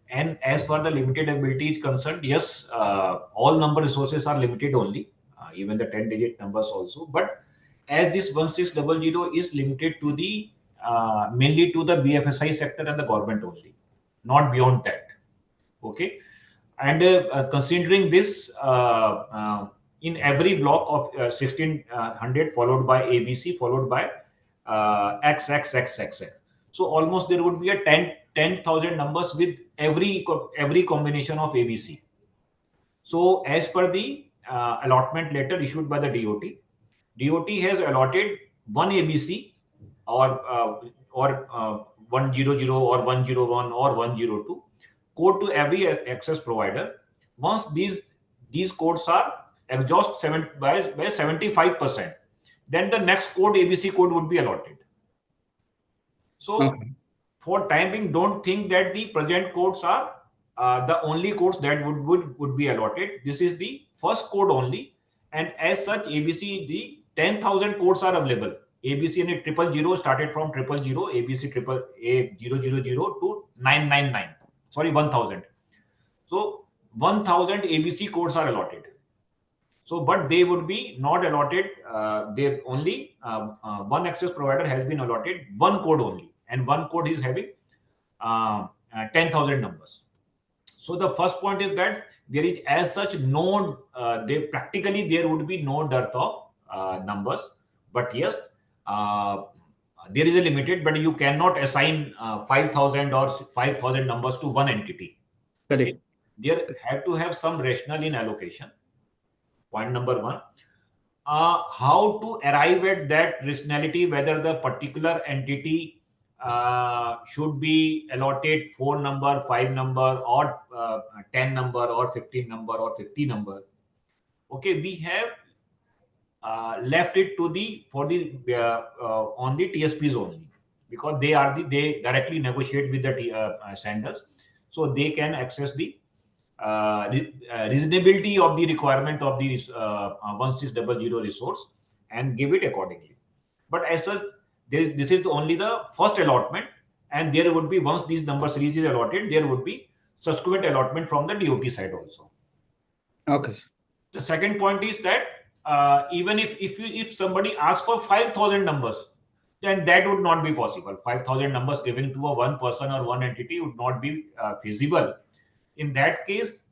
And as far the limited ability is concerned, yes, all number resources are limited only, even the 10-digit numbers also. But as this 1600 is limited to the mainly to the BFSI sector and the government only, not beyond that. Okay, and considering this, in every block of 1600 followed by ABC followed by XXXXX. So almost there would be a 10,000 numbers with every combination of ABC. So as per the allotment letter issued by the DOT, DOT has allotted one ABC or 100 or 101 or 102 code to every access provider. Once these codes are exhaust by 75%, then the next code, ABC code, would be allotted. So for time being, don't think that the present codes are the only codes that would be allotted. This is the first code only, and as such, ABC, the 10,000 codes are available. ABC and 000 started from 000, ABC A000 to 999. Sorry, 1,000. So 1,000 ABC codes are allotted. So, but they would be not allotted. They only one access provider has been allotted one code only, and one code is having 10,000 numbers. So the first point is that there is as such no, practically there would be no dearth of numbers. But yes, there is a limited, but you cannot assign 5,000 or 5,000 numbers to one entity. Correct. There have to have some rationale in allocation. Point number one. How to arrive at that rationality, whether the particular entity should be allotted 4 number, 5 number, or 10 number, or 15 number, or 50 number. Okay, we have left it to on the TSPs only, because they directly negotiate with the senders, so they can access the reasonability of the requirement of the 1600 resource and give it accordingly. But as such, this is only the first allotment, and there would be, once these number series is allotted, there would be subsequent allotment from the DOT side also. Okay. The second point is that even if somebody asks for 5,000 numbers, then that would not be possible. 5,000 numbers given to a one person or one entity would not be feasible. In that case,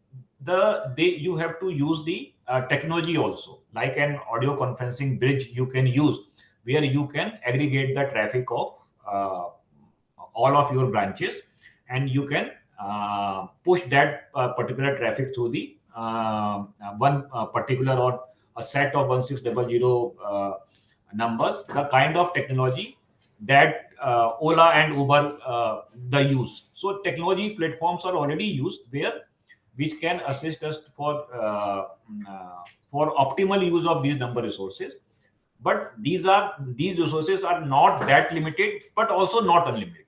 you have to use the technology also, like an audio conferencing bridge you can use, where you can aggregate the traffic of all of your branches, and you can push that particular traffic through the one particular or a set of 1600 numbers, the kind of technology that Ola and Uber the use. So technology platforms are already used where which can assist us for optimal use of these number resources. But these resources are not that limited, but also not unlimited.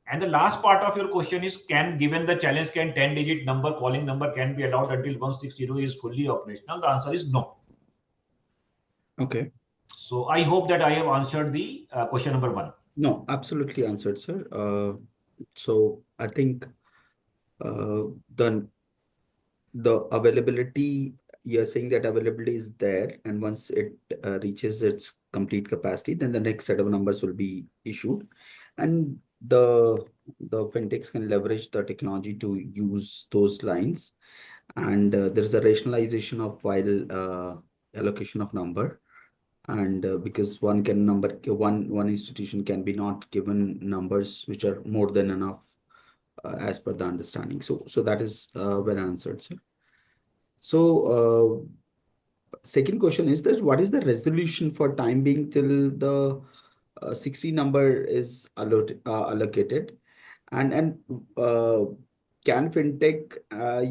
And the last part of your question is, given the challenge, can 10-digit calling number can be allowed until 160 is fully operational? The answer is no. Okay. So I hope that I have answered the question number 1. No, absolutely answered, sir. So I think the availability, you're saying that availability is there, and once it reaches its complete capacity, then the next set of numbers will be issued, and the fintechs can leverage the technology to use those lines, and there's a rationalization of while allocation of number. And because one institution can be not given numbers which are more than enough as per the understanding. So that is well answered, sir. So second question is that what is the resolution for time being till the 60 number is allocated, and can fintech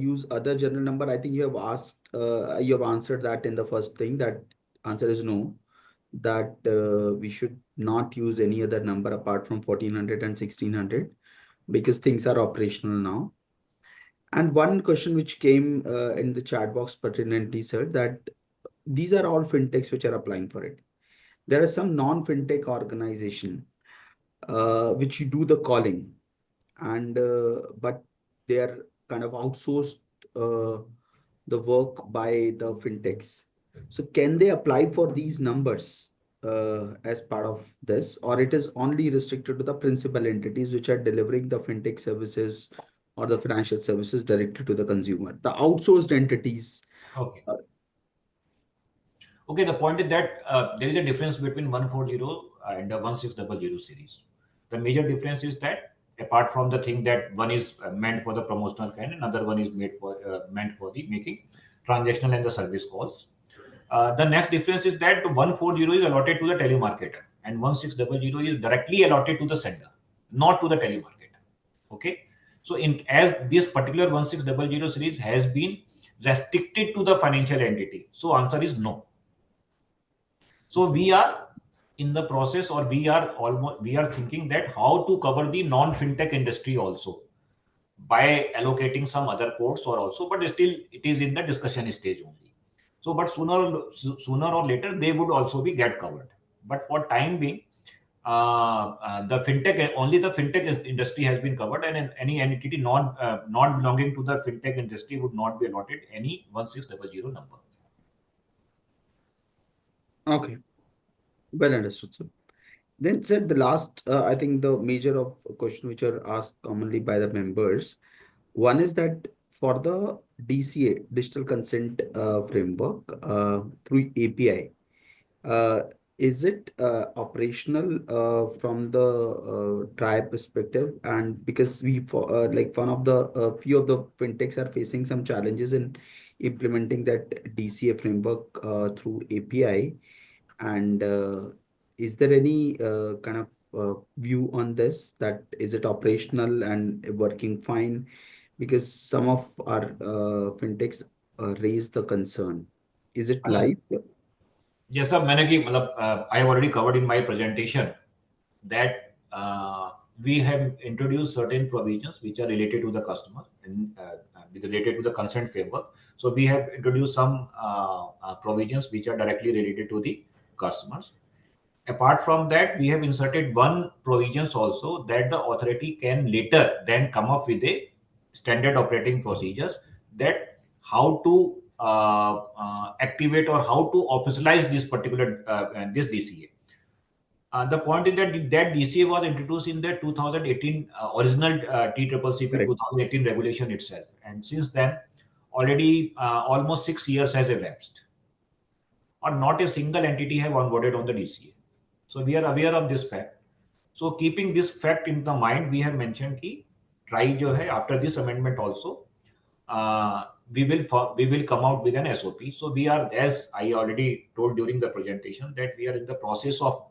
use other general number? I think you have answered that in the first thing. That answer is no, that we should not use any other number apart from 1400 and 1600 because things are operational now. And one question which came in the chat box pertinently, sir, that these are all fintechs which are applying for it. There are some non-fintech organization which you do the calling, and but they are kind of outsourced the work by the fintechs. So can they apply for these numbers as part of this, or it is only restricted to the principal entities which are delivering the fintech services or the financial services directly to the consumer, the outsourced entities? Okay. Okay, the point is that there is a difference between 140 and the 1600 series. The major difference is that apart from the thing that one is meant for the promotional kind, another one is meant for the making transactional and the service calls. The next difference is that 140 is allotted to the telemarketer and 1600 is directly allotted to the sender, not to the telemarketer. Okay, so as this particular 1600 series has been restricted to the financial entity, so answer is no. So we are in the process, or we are thinking that how to cover the non-fintech industry also by allocating some other codes or also, but still it is in the discussion stage only. So, but sooner or later they would also be get covered. But for time being, the fintech industry has been covered, and any entity not belonging to the fintech industry would not be allotted any 1600 number. Okay, well understood, sir. Then, sir, the last, I think the major of question which are asked commonly by the members, one is that for the DCA, digital consent framework through API, uh, is it operational from the TRAI perspective? And because like one of the few of the fintechs are facing some challenges in implementing that DCA framework through API, and is there any kind of view on this, that is it operational and working fine? Because some of our fintechs raise the concern. Is it live? Yes, sir. I have already covered in my presentation that we have introduced certain provisions which are related to the customer and related to the consent framework. So we have introduced some provisions which are directly related to the customers. Apart from that, we have inserted one provisions also that the authority can later then come up with a standard operating procedures, that how to activate or how to officialize this particular this DCA. The point is that DCA was introduced in the 2018 original TCCCP Correct. 2018 regulation itself, and since then already almost 6 years has elapsed, or not a single entity have onboarded on the DCA. So we are aware of this fact. So keeping this fact in the mind, we have mentioned कि TRAI जो है after this amendment also, we will come out with an SOP. So we are, as I already told during the presentation, that we are in the process of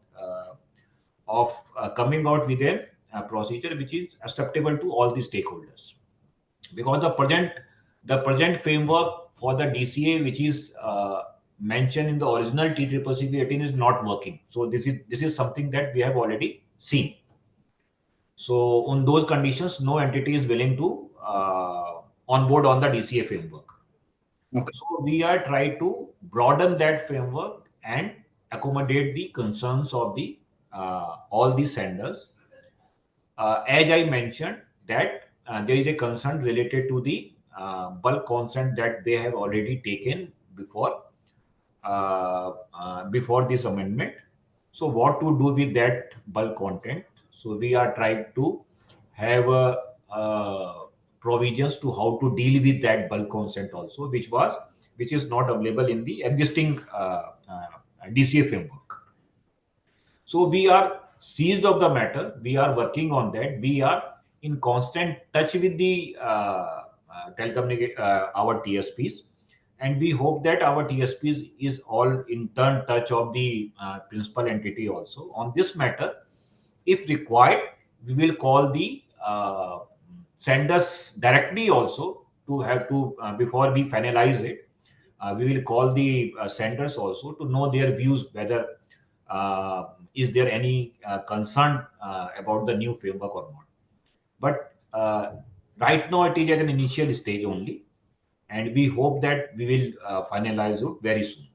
coming out with a procedure which is acceptable to all the stakeholders, because the present framework for the DCA which is mentioned in the original TCCCP 18 is not working. So this is something that we have already seen. So on those conditions, no entity is willing to onboard on the DCA framework. Okay. So we are trying to broaden that framework and accommodate the concerns of the all the senders. As I mentioned, that there is a concern related to the bulk consent that they have already taken before this amendment. So what to do with that bulk content? So we are trying to have provisions to how to deal with that bulk consent also, which is not available in the existing DCA framework. So we are seized of the matter. We are working on that. We are in constant touch with the our TSPs, and we hope that our TSPs is all in turn touch of the principal entity also on this matter. If required, we will call the senders directly also to have to before we finalize it. We will call the senders also to know their views, whether is there any concern about the new framework or not. But right now it is at an initial stage only, and we hope that we will finalize it very soon.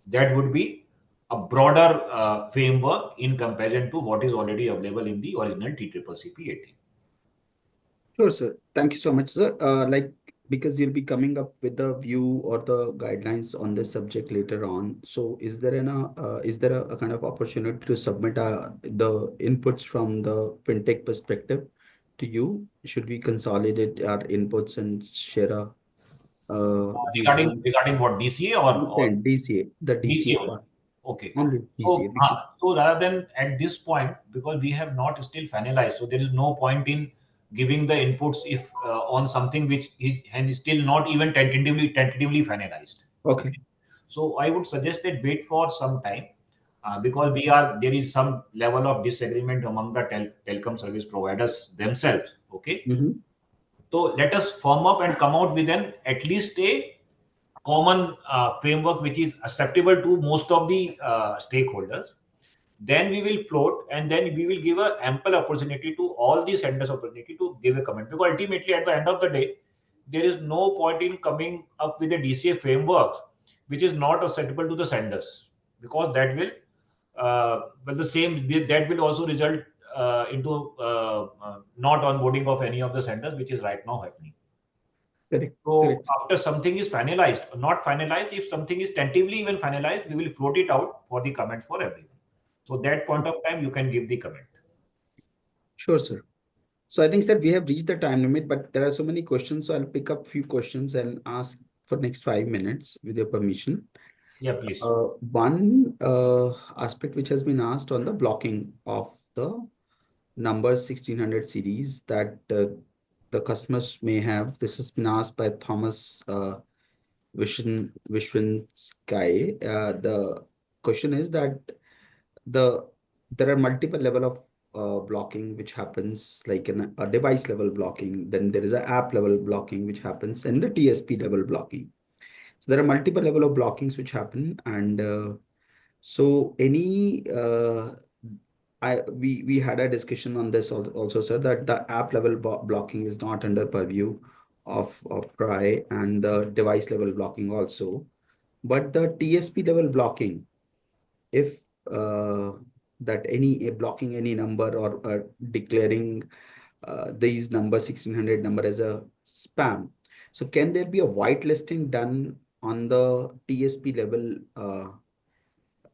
That would be a broader framework in comparison to what is already available in the original TCCCP 18. Sure, sir. Thank you so much, sir. Because you'll be coming up with the view or the guidelines on this subject later on. So is there a kind of opportunity to submit the inputs from the fintech perspective to you? Should we consolidate our inputs and share a regarding what, DCA or DCA, the DCA DCA? part. Okay. Only DCA. So rather than at this point, because we have not still finalized, so there is no point in giving the inputs if on something which is still not even tentatively finalized. Okay. So I would suggest that wait for some time, because there is some level of disagreement among the telecom service providers themselves. Okay. Mm-hmm. So let us form up and come out with at least a common framework which is acceptable to most of the stakeholders. Then we will float, and then we will give an ample opportunity to all the senders opportunity to give a comment. Because ultimately, at the end of the day, there is no point in coming up with a DCA framework which is not acceptable to the senders, because that will that will also result into not onboarding of any of the senders, which is right now happening. Correct. So Correct. after something is finalized, not finalized, if something is tentatively even finalized, we will float it out for the comments for everyone. So that point of time, you can give the comment. Sure, sir. So I think that we have reached the time limit, but there are so many questions. So I'll pick up few questions and ask for next 5 minutes with your permission. Yeah, please. One aspect which has been asked on the blocking of the number 1600 series that the customers may have. This has been asked by Thomas Vishwan Sky. The question is that there are multiple level of blocking which happens, like a device level blocking. Then there is an app level blocking which happens, and the TSP level blocking. So there are multiple level of blockings which happen, and so we had a discussion on this also, sir, that the app level blocking is not under purview of TRAI, and the device level blocking also, but the TSP level blocking, if blocking any number or declaring these number 1600 number as a spam. So can there be a whitelisting done on the TSP level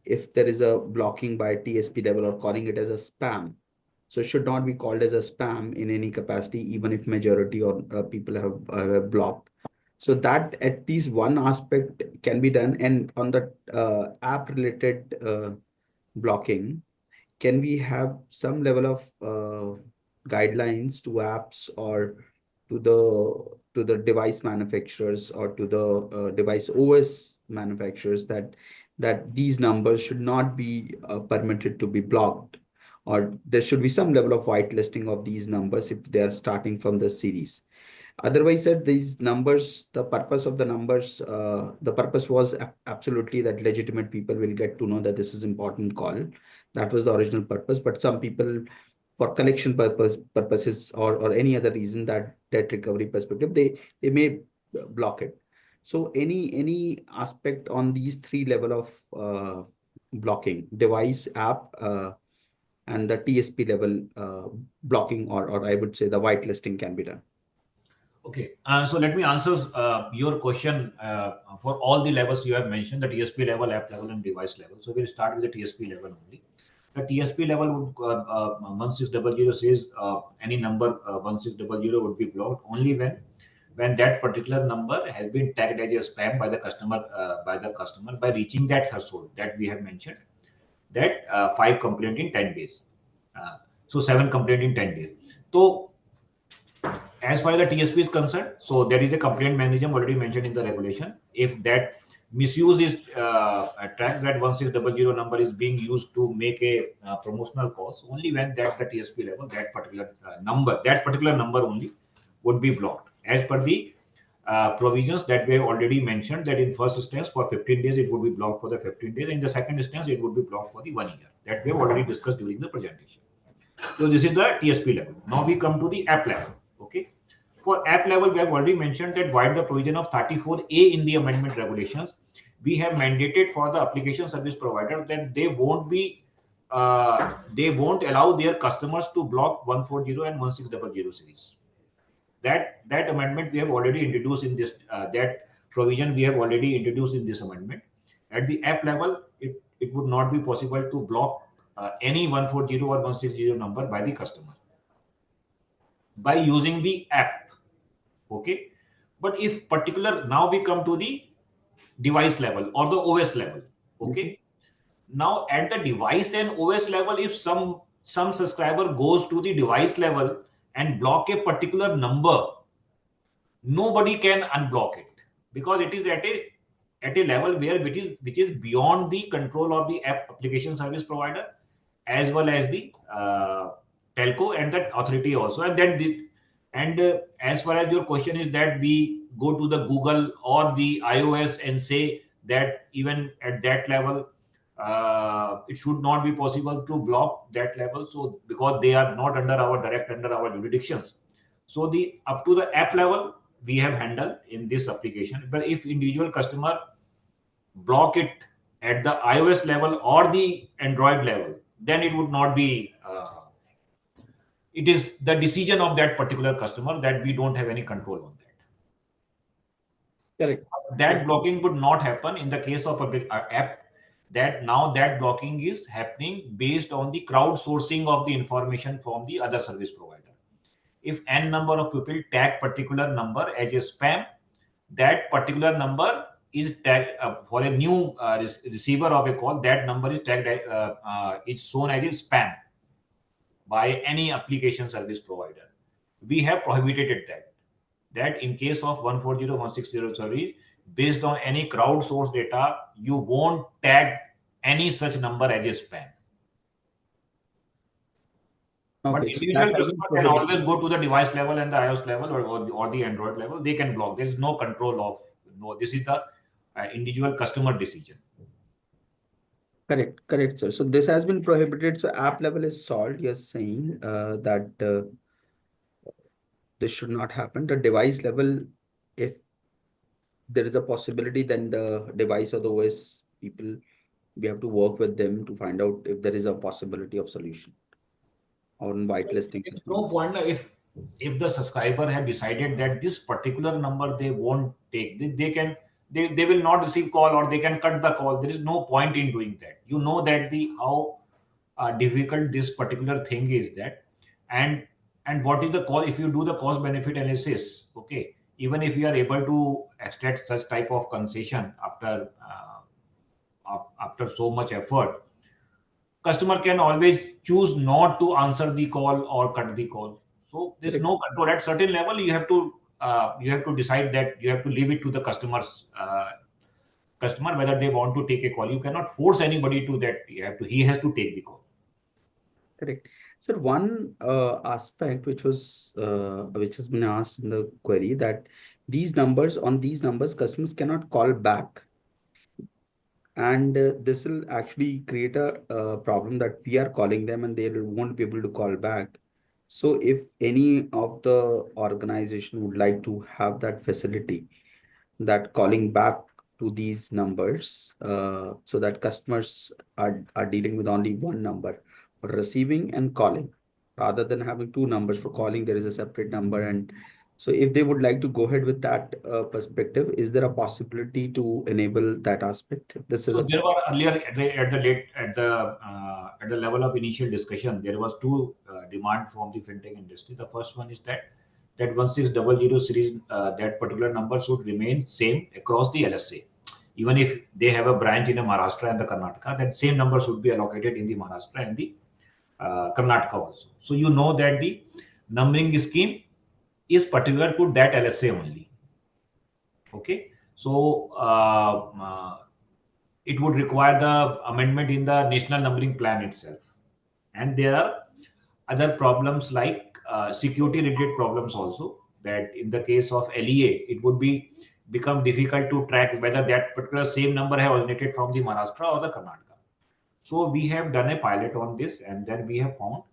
if there is a blocking by TSP level or calling it as a spam? So it should not be called as a spam in any capacity, even if majority or people have blocked. So that at least one aspect can be done. And on the app related blocking, can we have some level of guidelines to apps or to the device manufacturers or to the device OS manufacturers that these numbers should not be permitted to be blocked, or there should be some level of whitelisting of these numbers if they are starting from the series? Otherwise, sir, these numbers, the purpose of the numbers, the purpose was absolutely that legitimate people will get to know that this is important call. That was the original purpose. But some people, for collection purposes or any other reason, that debt recovery perspective, they may block it. So any aspect on these three level of blocking, device, app, and the TSP level blocking, or I would say the whitelisting can be done. Okay, so let me answer your question for all the levels you have mentioned, the TSP level, app level, and device level. So we'll start with the TSP level only. The TSP level would 1600 says any number 1600 would be blocked only when that particular number has been tagged as a spam by the customer by reaching that threshold that we have mentioned, that 5 complaint in 10 days. So 7 complaint in 10 days. So as far as the TSP is concerned, so there is a complaint mechanism already mentioned in the regulation. If that misuse is tracked, that 1600 number is being used to make a promotional calls, only when that's the TSP level, that particular number only would be blocked as per the provisions that we have already mentioned, that in first instance for 15 days it would be blocked for the 15 days. In the second instance it would be blocked for the 1 year, that we have already discussed during the presentation. So this is the TSP level. Now we come to the app level. Okay. For app level, we have already mentioned that while the provision of 34A in the amendment regulations, we have mandated for the application service provider that they won't allow their customers to block 140 and 1600 series. That amendment we have already introduced in this, that provision we have already introduced in this amendment. At the app level, it would not be possible to block any 140 or 160 number by the customer by using the app. Okay. But if particular, now we come to the device level or the OS level. Okay. Now at the device and OS level, if some subscriber goes to the device level and block a particular number, nobody can unblock it, because it is at a level where which is beyond the control of the application service provider as well as the telco and that authority also. And as far as your question is that we go to the Google or the iOS and say that even at that level it should not be possible to block that level, so because they are not under our jurisdictions. So the up to the app level we have handled in this application. But if individual customer block it at the iOS level or the Android level, then it would not be it is the decision of that particular customer, that we don't have any control on that. Correct. That blocking would not happen in the case of a big app. That now that blocking is happening based on the crowdsourcing of the information from the other service provider. If n number of people tag particular number as a spam, that particular number is tagged for a new receiver of a call, that number is tagged is shown as a spam by any application service provider. We have prohibited that in case of 140, 160 service, based on any crowdsourced data, you won't tag any such number as a spam. Okay, But individual customer can always go to the device level and the iOS level or the Android level. They can block. There is no control of this is the individual customer decision. Correct, sir. So this has been prohibited. So app level is solved. You're saying that this should not happen. The device level, if there is a possibility, then the device or the OS people, we have to work with them to find out if there is a possibility of solution on whitelisting. No point if the subscriber have decided that this particular number they won't take, they will not receive call, or they can cut the call. There is no point in doing that. You know that the how difficult this particular thing is, that and what is the cost if you do the cost benefit analysis. Okay, even if you are able to extract such type of concession after so much effort, customer can always choose not to answer the call or cut the call. So there's no control. At certain level, you have to decide that you have to leave it to the customer whether they want to take a call. You cannot force anybody to that. He has to take the call. Correct. So one aspect which has been asked in the query, that these numbers customers cannot call back, and this will actually create a problem that we are calling them and they won't be able to call back. So if any of the organization would like to have that facility, that calling back to these numbers, so that customers are dealing with only one number for receiving and calling, rather than having two numbers. For calling there is a separate number, and so if they would like to go ahead with that perspective, is there a possibility to enable that aspect? This is So there were earlier at the level of initial discussion, there was two demand from the fintech industry. The first one is that 1600 series, that particular number should remain same across the LSA. Even if they have a branch in Maharashtra and the Karnataka, that same number should be allocated in the Maharashtra and the Karnataka also. So you know that the numbering scheme is particular to that LSA only. Okay, so it would require the amendment in the national numbering plan itself. And there are other problems like security related problems also, that in the case of LEA, it would become difficult to track whether that particular same number has originated from the Maharashtra or the Karnataka. So we have done a pilot on this, and then we have found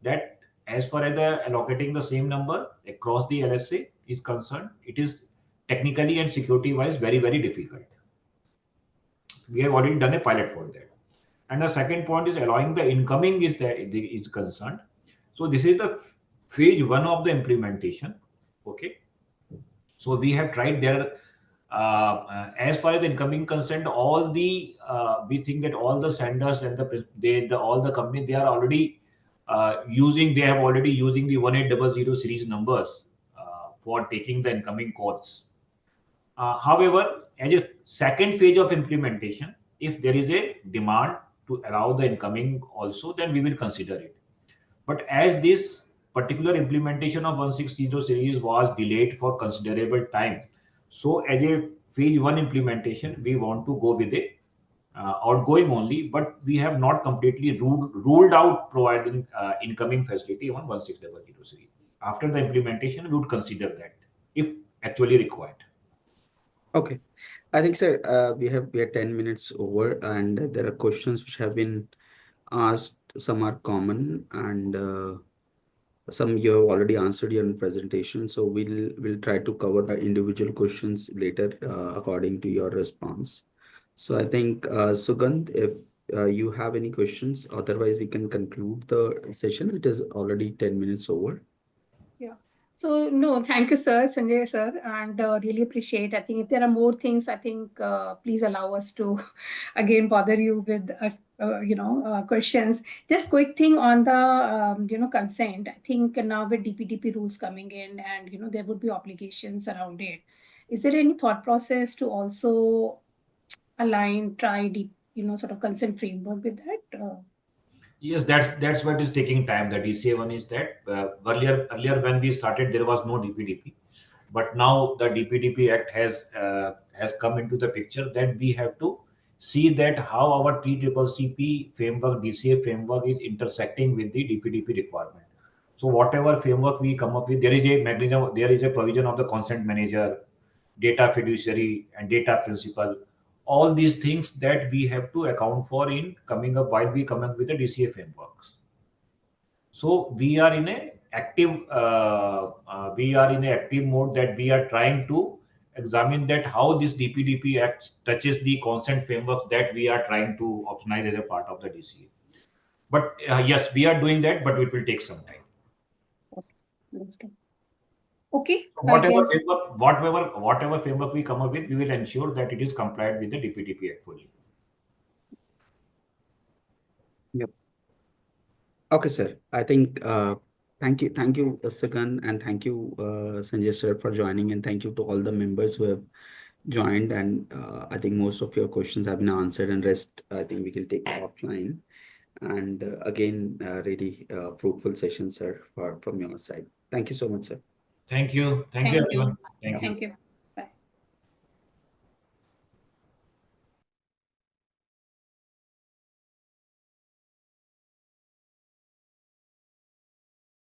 that as far as the allocating the same number across the LSA is concerned, it is technically and security wise very, very difficult. We have already done a pilot for that. And the second point is allowing the incoming is concerned. So this is the phase one of the implementation. Okay, so we have tried there. As far as the incoming concerned, all the we think that all the senders and all the companies, they are already using the 1800 series numbers for taking the incoming calls. However, as a second phase of implementation, if there is a demand to allow the incoming also, then we will consider it. But as this particular implementation of 1600 series was delayed for considerable time, so as a phase one implementation, we want to go with a outgoing only, but we have not completely ruled out providing incoming facility on 1600 series. After the implementation, we would consider that if actually required. okay. I think, sir, we are 10 minutes over, and there are questions which have been asked. Some are common, and some you have already answered your presentation. So we'll try to cover the individual questions later according to your response. So I think Sugandh, if you have any questions, otherwise we can conclude the session. It is already 10 minutes over. So no, thank you, sir, Sanjay, sir, and really appreciate. I think if there are more things, I think please allow us to again bother you with questions. Just quick thing on the consent. I think now with DPDP rules coming in, and there would be obligations around it. Is there any thought process to also align, try deep, sort of consent framework with that? Yes, that's what is taking time. The DCA one is that earlier when we started, there was no DPDP, but now the DPDP Act has come into the picture, that we have to see that how our TCCCP framework, DCA framework is intersecting with the DPDP requirement. So whatever framework we come up with, there is a mechanism, there is a provision of the consent manager, data fiduciary, and data principal. All these things that we have to account for in coming up while we come up with the DCA frameworks. So we are in a active mode, that we are trying to examine that how this DPDP Act touches the consent framework that we are trying to optimize as a part of the DCA. But yes, we are doing that, but it will take some time. Understood. Okay. I Whatever guess. whatever framework we come up with, we will ensure that it is compliant with the DPDP Act fully. Okay, sir. I think thank you, Sagan, and thank you, Sanjay sir, for joining, and thank you to all the members who have joined. And I think most of your questions have been answered, and rest I think we can take offline. And again, really fruitful session, sir, from your side. Thank you so much, sir. Thank you. Thank Thank you, you. everyone. Thank you. Thank you.